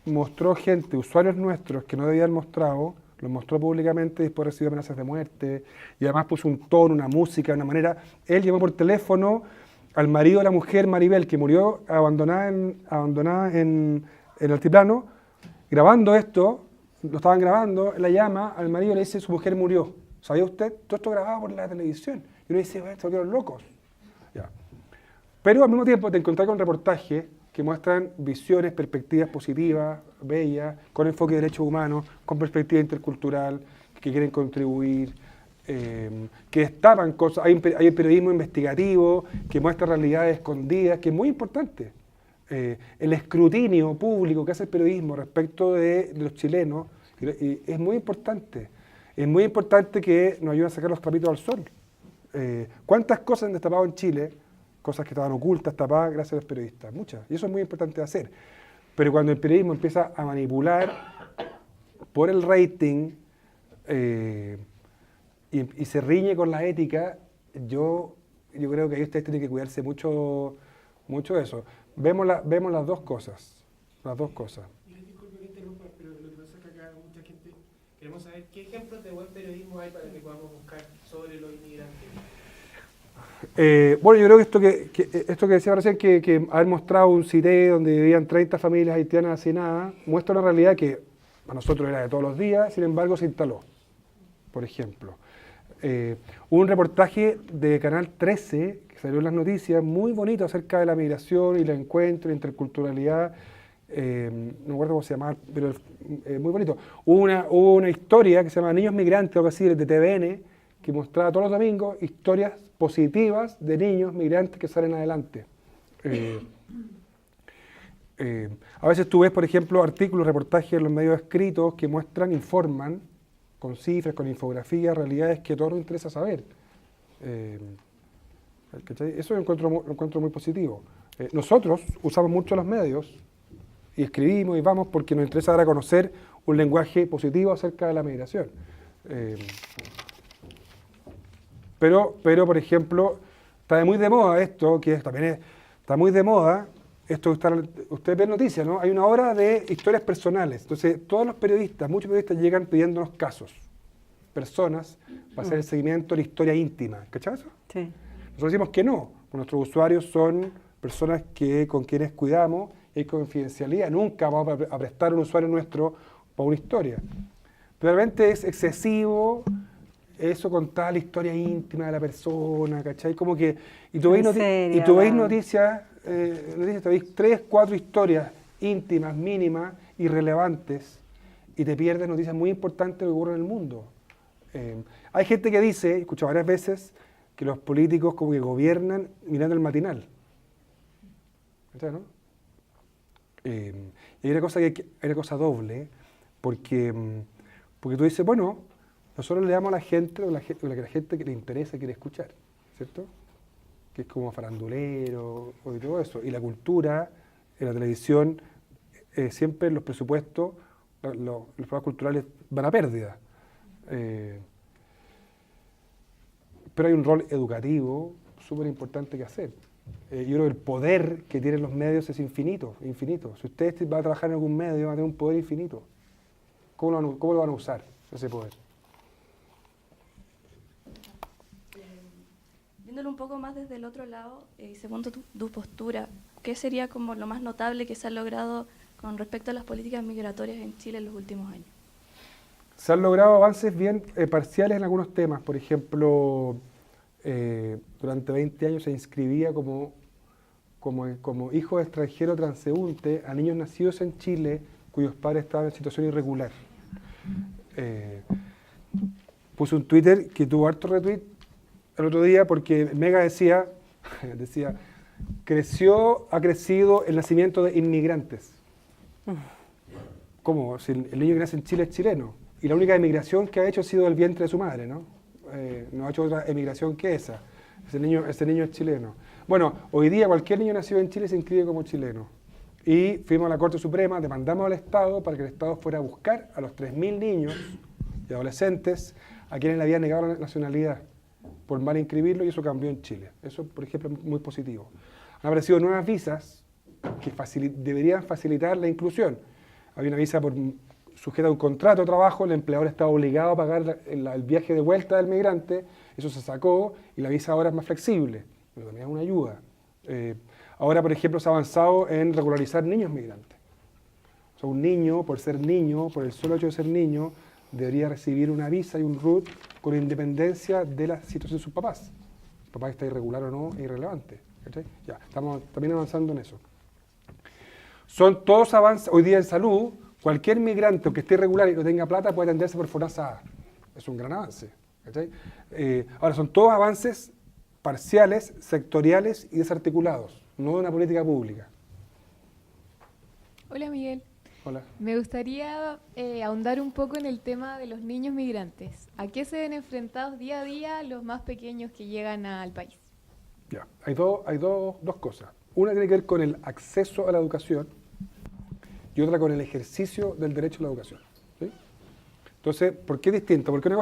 mostró gente, usuarios nuestros que no debían mostrado, los mostró públicamente y después recibió amenazas de muerte, y además puso un tono, una música, una manera. Él llamó por teléfono al marido de la mujer, Maribel, que murió abandonada en el altiplano, grabando esto, lo estaban grabando, él la llama al marido y le dice, su mujer murió. ¿Sabía usted? Todo esto grabado por la televisión. Y uno dice, estos son locos. Ya. Pero al mismo tiempo te encontrás con reportajes que muestran visiones, perspectivas positivas, bellas, con enfoque de derechos humanos, con perspectiva intercultural, que quieren contribuir, que destapan cosas. Hay un periodismo investigativo que muestra realidades escondidas, que es muy importante. El escrutinio público que hace el periodismo respecto de los chilenos es muy importante. Es muy importante que nos ayuden a sacar los trapitos al sol. ¿Cuántas cosas han destapado en Chile? Cosas que estaban ocultas, tapadas, gracias a los periodistas, muchas. Y eso es muy importante de hacer. Pero cuando el periodismo empieza a manipular por el rating y se riñe con la ética, yo creo que ahí ustedes tienen que cuidarse mucho de eso. Vemos las dos cosas. Las dos cosas. Disculpe que interrumpa, pero lo que pasa es que acá mucha gente queremos saber qué ejemplos de buen periodismo hay para que podamos buscar sobre los inmigrantes. Bueno, yo creo que esto que decía recién, que haber mostrado un CITE donde vivían 30 familias haitianas hacinadas, muestra una realidad que para nosotros era de todos los días, sin embargo se instaló, por ejemplo. Un reportaje de Canal 13, que salió en las noticias, muy bonito acerca de la migración y el encuentro, la interculturalidad, no me acuerdo cómo se llama, pero muy bonito. Hubo una historia que se llama Niños Migrantes, algo así, de TVN, que mostraba todos los domingos historias positivas de niños migrantes que salen adelante. A veces tú ves, por ejemplo, artículos, reportajes en los medios escritos que muestran, informan, con cifras, con infografías, realidades que a todos nos interesa saber. Eso lo encuentro muy positivo. Nosotros usamos mucho los medios y escribimos y vamos porque nos interesa dar a conocer un lenguaje positivo acerca de la migración. Pero, por ejemplo, está muy de moda esto, que también está muy de moda, esto ustedes ven noticias, ¿no? Hay una hora de historias personales. Entonces, todos los periodistas, muchos periodistas llegan pidiéndonos casos, personas, para hacer el seguimiento de la historia íntima. ¿Cachai eso? Sí. Nosotros decimos que no. Nuestros usuarios son personas con quienes cuidamos y hay confidencialidad. Nunca vamos a prestar un usuario nuestro para una historia. Pero realmente es excesivo eso, contar la historia íntima de la persona, ¿cachai? Como que, y tú veis noticias, te veis 3, 4 historias íntimas, mínimas, irrelevantes, y te pierdes noticias muy importantes de lo que ocurre en el mundo. Hay gente que dice, he escuchado varias veces, que los políticos como que gobiernan mirando el matinal. ¿Cachai, no? Y hay una cosa doble, porque tú dices, bueno, nosotros le damos a la gente lo que la gente que le interesa quiere escuchar, ¿cierto? Que es como farandulero y todo eso. Y la cultura, en la televisión, siempre los presupuestos, los programas culturales van a pérdida. Pero hay un rol educativo súper importante que hacer. Yo creo que el poder que tienen los medios es infinito, infinito. Si usted va a trabajar en algún medio, va a tener un poder infinito. ¿Cómo lo van a usar, ese poder? Viéndolo un poco más desde el otro lado, según tu postura, ¿qué sería como lo más notable que se ha logrado con respecto a las políticas migratorias en Chile en los últimos años? Se han logrado avances bien parciales en algunos temas. Por ejemplo, durante 20 años se inscribía como hijo de extranjero transeúnte a niños nacidos en Chile cuyos padres estaban en situación irregular. Puse un Twitter que tuvo harto retweet el otro día porque Mega decía, ha crecido el nacimiento de inmigrantes. ¿Cómo? Si el niño que nace en Chile es chileno. Y la única emigración que ha hecho ha sido del vientre de su madre, ¿no? No ha hecho otra emigración que esa. Ese niño es chileno. Bueno, hoy día cualquier niño nacido en Chile se inscribe como chileno. Y fuimos a la Corte Suprema, demandamos al Estado para que el Estado fuera a buscar a los 3.000 niños y adolescentes a quienes le habían negado la nacionalidad por mal inscribirlo, y eso cambió en Chile. Eso, por ejemplo, es muy positivo. Han aparecido nuevas visas que deberían facilitar la inclusión. Había una visa sujeta a un contrato de trabajo, el empleador estaba obligado a pagar el viaje de vuelta del migrante, eso se sacó y la visa ahora es más flexible, pero también es una ayuda. Ahora, por ejemplo, se ha avanzado en regularizar niños migrantes. O sea, un niño, por ser niño, por el solo hecho de ser niño, debería recibir una visa y un RUT con independencia de la situación de sus papás. El papá está irregular o no, es irrelevante. ¿Cachai? Ya, estamos también avanzando en eso. Son todos avances. Hoy día en salud, cualquier migrante que esté irregular y no tenga plata puede atenderse por FONASA. Es un gran avance. ¿Cachai? Ahora, son todos avances parciales, sectoriales y desarticulados, no de una política pública. Hola, Miguel. Hola. Me gustaría ahondar un poco en el tema de los niños migrantes. ¿A qué se ven enfrentados día a día los más pequeños que llegan al país? Ya, hay dos cosas. Una tiene que ver con el acceso a la educación y otra con el ejercicio del derecho a la educación. ¿Sí? Entonces, ¿por qué es distinto? Porque una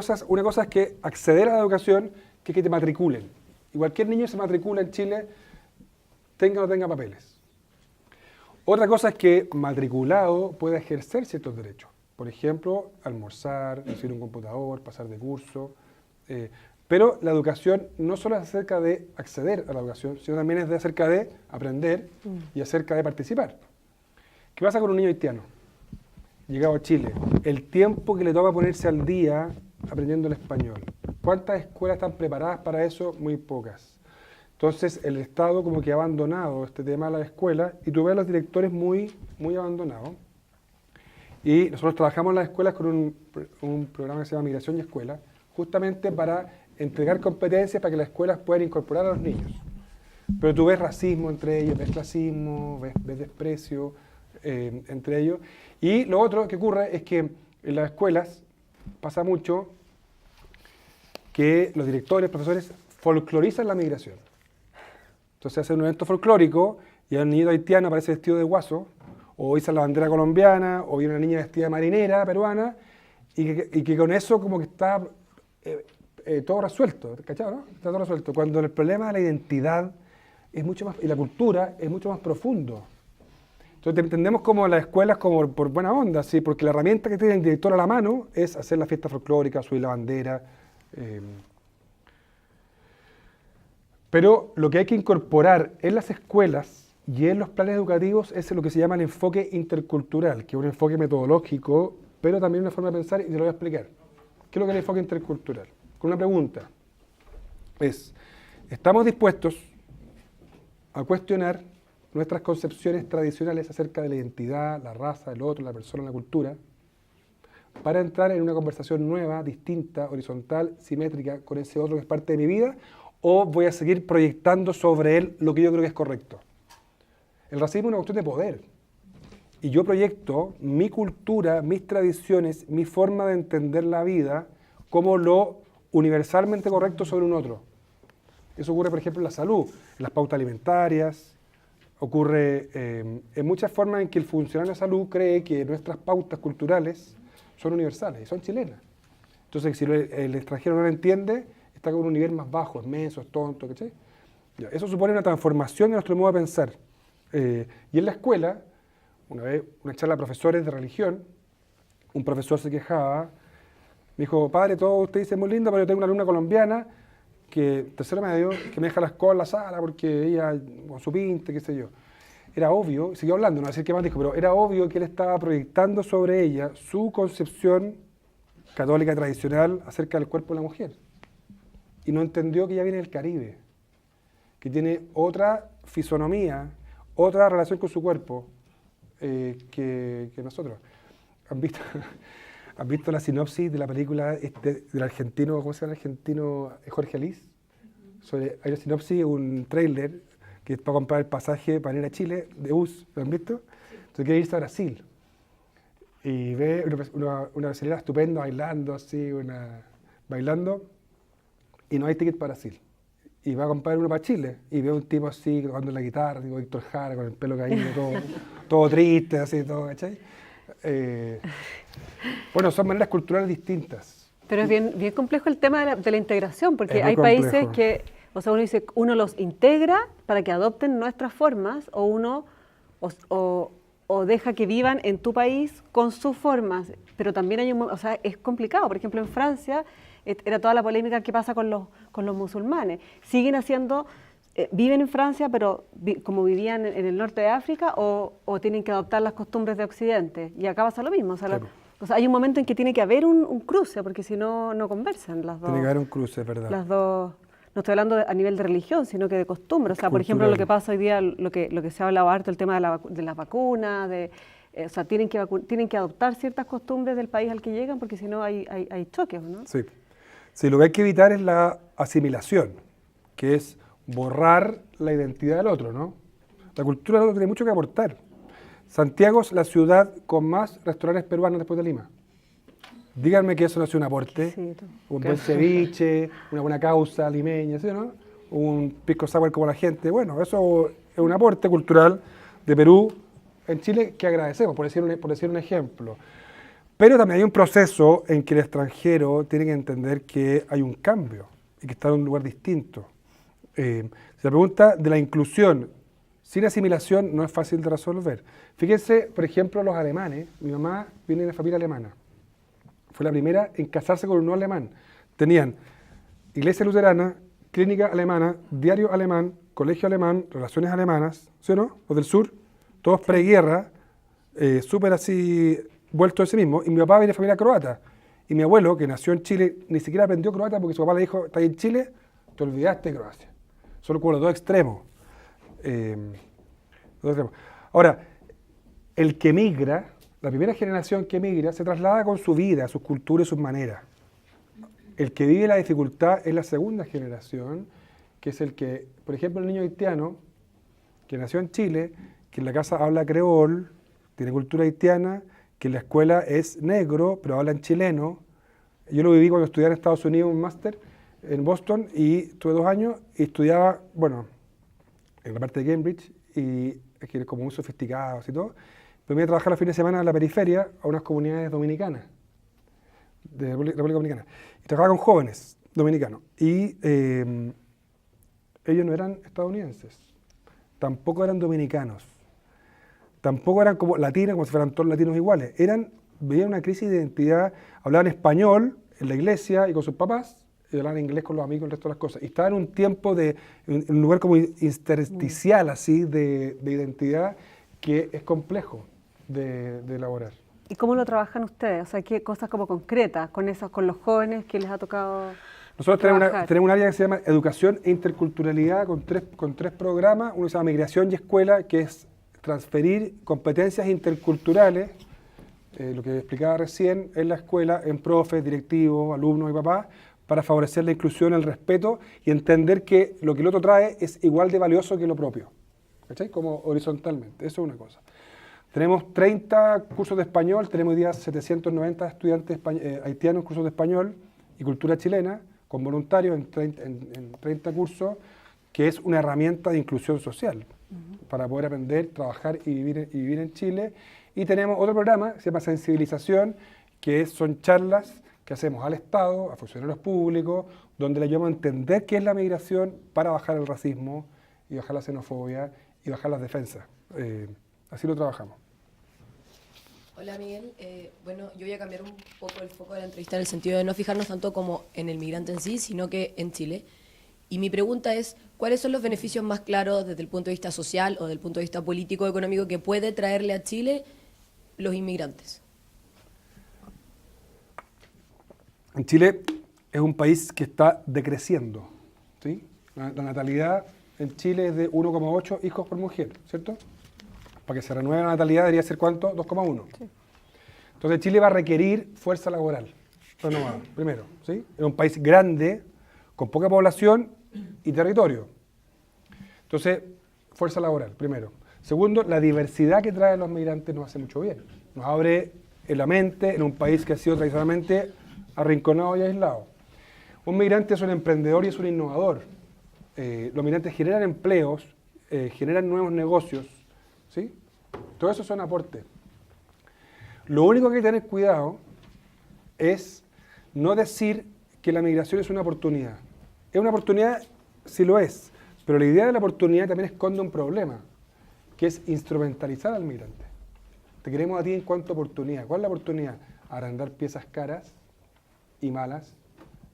cosa es que acceder a la educación, que es que te matriculen. Y cualquier niño se matricula en Chile, tenga o no tenga papeles. Otra cosa es que matriculado puede ejercer ciertos derechos. Por ejemplo, almorzar, recibir un computador, pasar de curso. Pero la educación no solo es acerca de acceder a la educación, sino también es acerca de aprender y acerca de participar. ¿Qué pasa con un niño haitiano llegado a Chile? El tiempo que le toma ponerse al día aprendiendo el español, ¿Cuántas escuelas están preparadas para eso? Muy pocas. Entonces el Estado como que ha abandonado este tema de la escuela y tú ves a los directores muy abandonados. Y nosotros trabajamos en las escuelas con un programa que se llama Migración y Escuela, justamente para entregar competencias para que las escuelas puedan incorporar a los niños. Pero tú ves racismo entre ellos, ves clasismo, ves desprecio entre ellos. Y lo otro que ocurre es que en las escuelas pasa mucho que los directores, profesores, folclorizan la migración. Entonces hacen un evento folclórico y el niño haitiano aparece vestido de guaso, o izan la bandera colombiana, o viene una niña vestida de marinera peruana, y que con eso como que está todo resuelto, ¿cachado, no? Está todo resuelto, cuando el problema de la identidad es mucho más, y la cultura es mucho más profundo. Entonces entendemos como las escuelas como por buena onda, ¿sí? Porque la herramienta que tiene el director a la mano es hacer la fiesta folclórica, subir la bandera. Pero lo que hay que incorporar en las escuelas y en los planes educativos es lo que se llama el enfoque intercultural, que es un enfoque metodológico, pero también una forma de pensar, y te lo voy a explicar. ¿Qué es lo que es el enfoque intercultural? Con una pregunta. ¿Estamos dispuestos a cuestionar nuestras concepciones tradicionales acerca de la identidad, la raza, el otro, la persona, la cultura, para entrar en una conversación nueva, distinta, horizontal, simétrica, con ese otro que es parte de mi vida, o voy a seguir proyectando sobre él lo que yo creo que es correcto? El racismo es una cuestión de poder, y yo proyecto mi cultura, mis tradiciones, mi forma de entender la vida como lo universalmente correcto sobre un otro. Eso ocurre, por ejemplo, en la salud, en las pautas alimentarias, ocurre en muchas formas en que el funcionario de salud cree que nuestras pautas culturales son universales y son chilenas. Entonces, si el extranjero no lo entiende, está con un nivel más bajo, es menso, es tonto, ¿cachai? Eso supone una transformación de nuestro modo de pensar. Y en la escuela, una vez, una charla de profesores de religión, un profesor se quejaba, me dijo, padre, todo usted dice muy lindo, pero yo tengo una alumna colombiana que, tercero medio, que me deja la escoba en la sala porque ella, con su pinte, qué sé yo. Era obvio, siguió hablando, no voy a decir qué más dijo, pero era obvio que él estaba proyectando sobre ella su concepción católica tradicional acerca del cuerpo de la mujer. Y no entendió que ella viene del Caribe, que tiene otra fisonomía, otra relación con su cuerpo que nosotros. ¿Han visto la sinopsis de la película del argentino, ¿cómo se llama el argentino? Jorge Alice. Hay una sinopsis, un tráiler que es para comprar el pasaje para ir a Chile, de bus, ¿lo han visto? Entonces quiere irse a Brasil. Y ve una brasilera estupenda bailando así, bailando, y no hay ticket para Brasil. Y va a comprar uno para Chile, y ve un tipo así, tocando la guitarra, tipo Víctor Jara, con el pelo caído, todo triste, así, todo, ¿cachai? Bueno, son maneras culturales distintas. Pero es bien complejo el tema de la integración, porque hay complejo. países que, o sea, uno dice, uno los integra para que adopten nuestras formas, o uno o deja que vivan en tu país con sus formas, pero también hay o sea, es complicado. Por ejemplo, en Francia era toda la polémica que pasa con los musulmanes. Siguen haciendo, viven en Francia, pero como vivían en el norte de África, o tienen que adoptar las costumbres de Occidente. Y acá pasa lo mismo. O sea, Claro. o sea, hay un momento en que tiene que haber un cruce, porque si no, no conversan las dos. Tiene que haber un cruce, es verdad. Las dos. No estoy hablando a nivel de religión, sino que de costumbre. O sea, por ejemplo, lo que pasa hoy día, lo que se ha hablado harto, el tema de las vacunas, o sea, tienen que adoptar ciertas costumbres del país al que llegan, porque si no hay choques, ¿no? Sí. Sí, lo que hay que evitar es la asimilación, que es borrar la identidad del otro, ¿no? La cultura del otro tiene mucho que aportar. Santiago es la ciudad con más restaurantes peruanos después de Lima. Díganme que eso no es un aporte, Sí, un buen ceviche, una buena causa limeña, ¿sí o no? Un pisco sour como la gente. Bueno, eso es un aporte cultural de Perú en Chile que agradecemos, por decir un ejemplo. Pero también hay un proceso en que el extranjero tiene que entender que hay un cambio y que está en un lugar distinto. La pregunta de la inclusión sin asimilación no es fácil de resolver. Fíjense, por ejemplo, los alemanes. Mi mamá viene de familia alemana. Fue la primera en casarse con un no alemán. Tenían iglesia luterana, clínica alemana, diario alemán, colegio alemán, relaciones alemanas, ¿sí o no? Los del sur, todos preguerra, súper así vueltos de sí mismo. Y mi papá viene de familia croata. Y mi abuelo, que nació en Chile, ni siquiera aprendió croata porque su papá le dijo, estás en Chile, te olvidaste de Croacia. Solo con los dos extremos. Ahora, el que migra, la primera generación que migra, se traslada con su vida, sus culturas y sus maneras. El que vive la dificultad es la segunda generación, que es el que, por ejemplo, el niño haitiano, que nació en Chile, que en la casa habla creol, tiene cultura haitiana, que en la escuela es negro, pero habla en chileno. Yo lo viví cuando estudié en Estados Unidos un máster en Boston y tuve 2 años y estudiaba, bueno, en la parte de Cambridge, y es que como muy sofisticados y todo, pero me iba a trabajar los fines de semana en la periferia a unas comunidades dominicanas, de la República Dominicana. Y trabajaba con jóvenes dominicanos. Y ellos no eran estadounidenses, tampoco eran dominicanos, tampoco eran como latinos, como si fueran todos latinos iguales. Veían una crisis de identidad, hablaban español en la iglesia y con sus papás, y hablaban inglés con los amigos y el resto de las cosas. Y estaban en un tiempo en un lugar como intersticial, así, de identidad, que es complejo de elaborar. ¿Y cómo lo trabajan ustedes? O sea, ¿qué cosas como concretas con los jóvenes que les ha tocado Nosotros trabajar? tenemos un área que se llama Educación e Interculturalidad con tres programas. Uno se llama Migración y Escuela, que es transferir competencias interculturales, lo que explicaba recién, en la escuela, en profes, directivos, alumnos y papás, para favorecer la inclusión, el respeto y entender que lo que el otro trae es igual de valioso que lo propio. ¿Cachai? Como horizontalmente. Eso es una cosa. Tenemos 30 cursos de español, tenemos hoy día 790 estudiantes haitianos en cursos de español y cultura chilena, con voluntarios en 30 cursos, que es una herramienta de inclusión social para poder aprender, trabajar y vivir en Chile. Y tenemos otro programa que se llama Sensibilización, que son charlas que hacemos al Estado, a funcionarios públicos, donde le ayudamos a entender qué es la migración para bajar el racismo y bajar la xenofobia y bajar las defensas. Así lo trabajamos. Hola Miguel, bueno, yo voy a cambiar un poco el foco de la entrevista en el sentido de no fijarnos tanto como en el migrante en sí, sino que en Chile. Y mi pregunta es, ¿cuáles son los beneficios más claros desde el punto de vista social o desde el punto de vista político o económico que puede traerle a Chile los inmigrantes? En Chile es un país que está decreciendo, ¿sí? La natalidad en Chile es de 1,8 hijos por mujer, ¿cierto? Para que se renueve la natalidad debería ser ¿cuánto? 2,1. Sí. Entonces Chile va a requerir fuerza laboral renovada, primero, ¿sí? Es un país grande, con poca población y territorio. Entonces, fuerza laboral, primero. Segundo, la diversidad que traen los migrantes nos hace mucho bien. Nos abre la mente en un país que ha sido tradicionalmente arrinconado y aislado. Un migrante es un emprendedor y es un innovador. Los migrantes generan empleos, generan nuevos negocios, ¿sí? Todo eso son aportes. Lo único que hay que tener cuidado es no decir que la migración es una oportunidad. Es una oportunidad, sí lo es, pero la idea de la oportunidad también esconde un problema, que es instrumentalizar al migrante. Te queremos a ti en cuanto a oportunidad. ¿Cuál es la oportunidad? Arrendar piezas caras y malas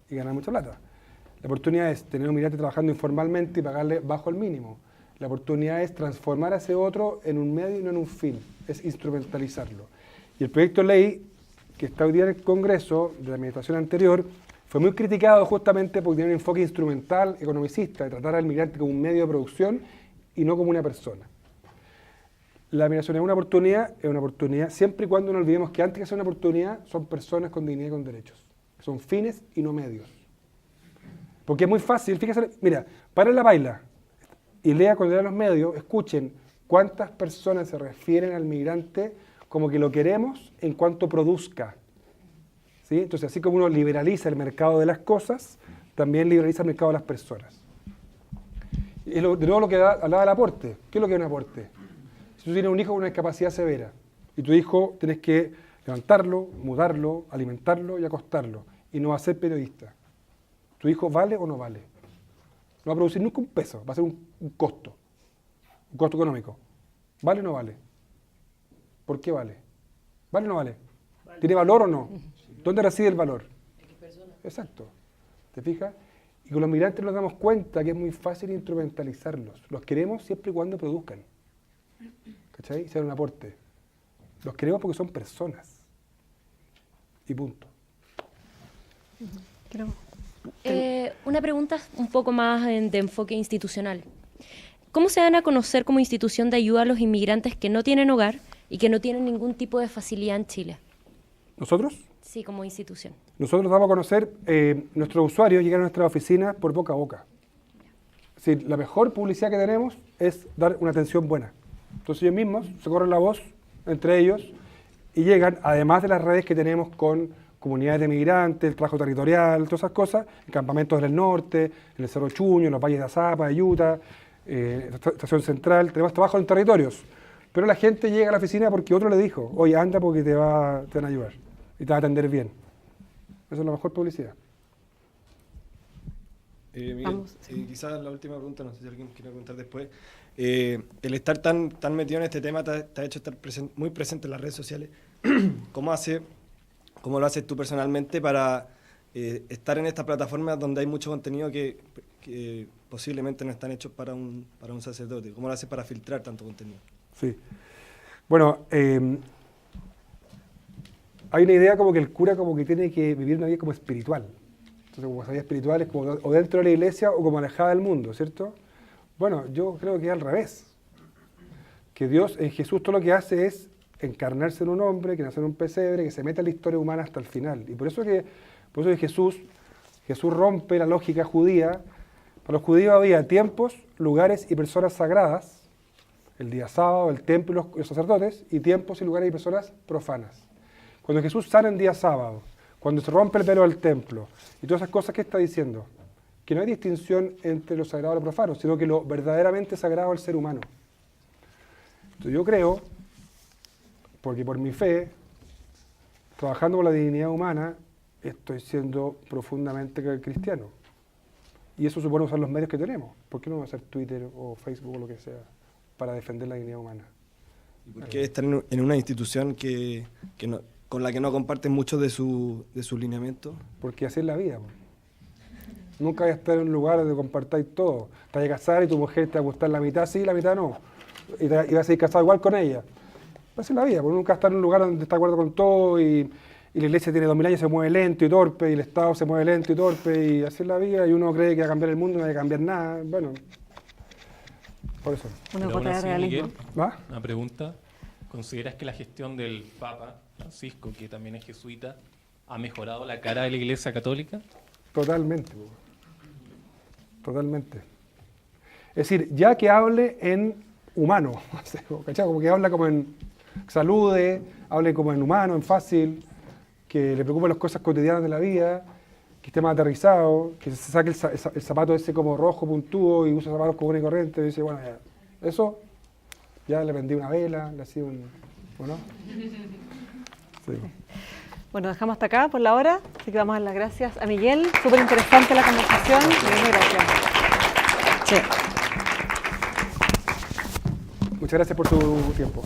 y ganar mucha plata. La oportunidad es tener un migrante trabajando informalmente y pagarle bajo el mínimo. La oportunidad es transformar a ese otro en un medio y no en un fin. Es instrumentalizarlo. Y el proyecto de ley que está hoy día en el Congreso de la administración anterior fue muy criticado justamente porque tiene un enfoque instrumental, economicista, de tratar al migrante como un medio de producción y no como una persona. La migración es una oportunidad siempre y cuando no olvidemos que antes que sea una oportunidad son personas con dignidad y con derechos. Son fines y no medios. Porque es muy fácil, fíjense, mira, paren la baila y lea cuando lean los medios, escuchen cuántas personas se refieren al migrante como que lo queremos en cuanto produzca. ¿Sí? Entonces, así como uno liberaliza el mercado de las cosas, también liberaliza el mercado de las personas. Y de nuevo lo que hablaba del aporte. ¿Qué es lo que es un aporte? Si tú tienes un hijo con una discapacidad severa y tu hijo tienes que levantarlo, mudarlo, alimentarlo y acostarlo, y no va a ser periodista, ¿tu hijo vale o no vale? No va a producir nunca un peso, va a ser un costo económico. ¿Vale o no vale? ¿Por qué vale? ¿Vale o no vale? ¿Tiene valor o no? ¿Dónde reside el valor? Exacto. ¿Te fijas? Y con los migrantes nos damos cuenta que es muy fácil instrumentalizarlos. Los queremos siempre y cuando produzcan. ¿Cachai? Sean un aporte. Los queremos porque son personas. Y punto. Una pregunta un poco más de enfoque institucional. ¿Cómo se dan a conocer como institución de ayuda a los inmigrantes que no tienen hogar y que no tienen ningún tipo de facilidad en Chile? ¿Nosotros? Sí, como institución. Nosotros damos a conocer, nuestros usuarios llegan a nuestra oficina por boca a boca. Es decir, la mejor publicidad que tenemos es dar una atención buena. Entonces ellos mismos se corren la voz entre ellos y llegan, además de las redes que tenemos con comunidades de migrantes, el trabajo territorial, todas esas cosas, en campamentos del norte, en el Cerro Chuño, en los valles de Azapa, de Utah, Estación Central, tenemos trabajo en territorios. Pero la gente llega a la oficina porque otro le dijo, oye, anda porque te van a ayudar y te van a atender bien. Esa es la mejor publicidad. Miguel, quizás la última pregunta, no sé si alguien quiere preguntar después. El estar tan metido en este tema te ha hecho estar muy presente en las redes sociales. ¿Cómo lo haces tú personalmente para estar en estas plataformas donde hay mucho contenido que posiblemente no están hechos para un sacerdote? ¿Cómo lo haces para filtrar tanto contenido? Sí. Bueno, hay una idea como que el cura como que tiene que vivir una vida como espiritual. Entonces, como esa vida espiritual es como o dentro de la iglesia o como alejada del mundo, ¿cierto? Bueno, yo creo que es al revés. Que Dios en Jesús todo lo que hace es encarnarse en un hombre, que nace en un pesebre, que se mete en la historia humana hasta el final. Y por eso que Jesús rompe la lógica judía. Para los judíos había tiempos, lugares y personas sagradas, el día sábado, el templo y los sacerdotes, y tiempos y lugares y personas profanas. Cuando Jesús sana en día sábado, cuando se rompe el velo del templo, y todas esas cosas, ¿qué está diciendo? Que no hay distinción entre lo sagrado y lo profano, sino que lo verdaderamente sagrado es el ser humano. Entonces yo creo, porque por mi fe, trabajando con la dignidad humana, estoy siendo profundamente cristiano. Y eso supone usar los medios que tenemos. ¿Por qué no hacer Twitter o Facebook o lo que sea para defender la dignidad humana? ¿Y por qué estar en una institución con la que no comparten muchos de sus lineamientos? Porque así es la vida. Nunca vas a estar en un lugar donde compartáis todo. Te vas a casar y tu mujer te va a gustar la mitad sí, la mitad no. Y vas a seguir casado igual con ella. Así es la vida, porque nunca estar en un lugar donde está de acuerdo con todo y la iglesia tiene 2000 años y se mueve lento y torpe, y el Estado se mueve lento y torpe, y así es la vida, y uno cree que va a cambiar el mundo y no va a cambiar nada. Bueno, por eso. Una gota de realismo. ¿Va? Una pregunta. ¿Consideras que la gestión del Papa Francisco, que también es jesuita, ha mejorado la cara de la Iglesia Católica? Totalmente. Totalmente. Es decir, ya que hable en humano, ¿cachai? Como que habla como en salude, hable como en humano, en fácil, que le preocupen las cosas cotidianas de la vida, que esté más aterrizado, que se saque el zapato ese como rojo, puntudo, y usa zapatos comunes y corrientes, y dice, bueno, ya, eso, ya le prendí una vela, le hacía un... ¿no? Sí. Bueno, dejamos hasta acá por la hora, así que vamos a dar las gracias a Miguel. Súper interesante la conversación. Muchas gracias. Sí. Muchas gracias por su tiempo.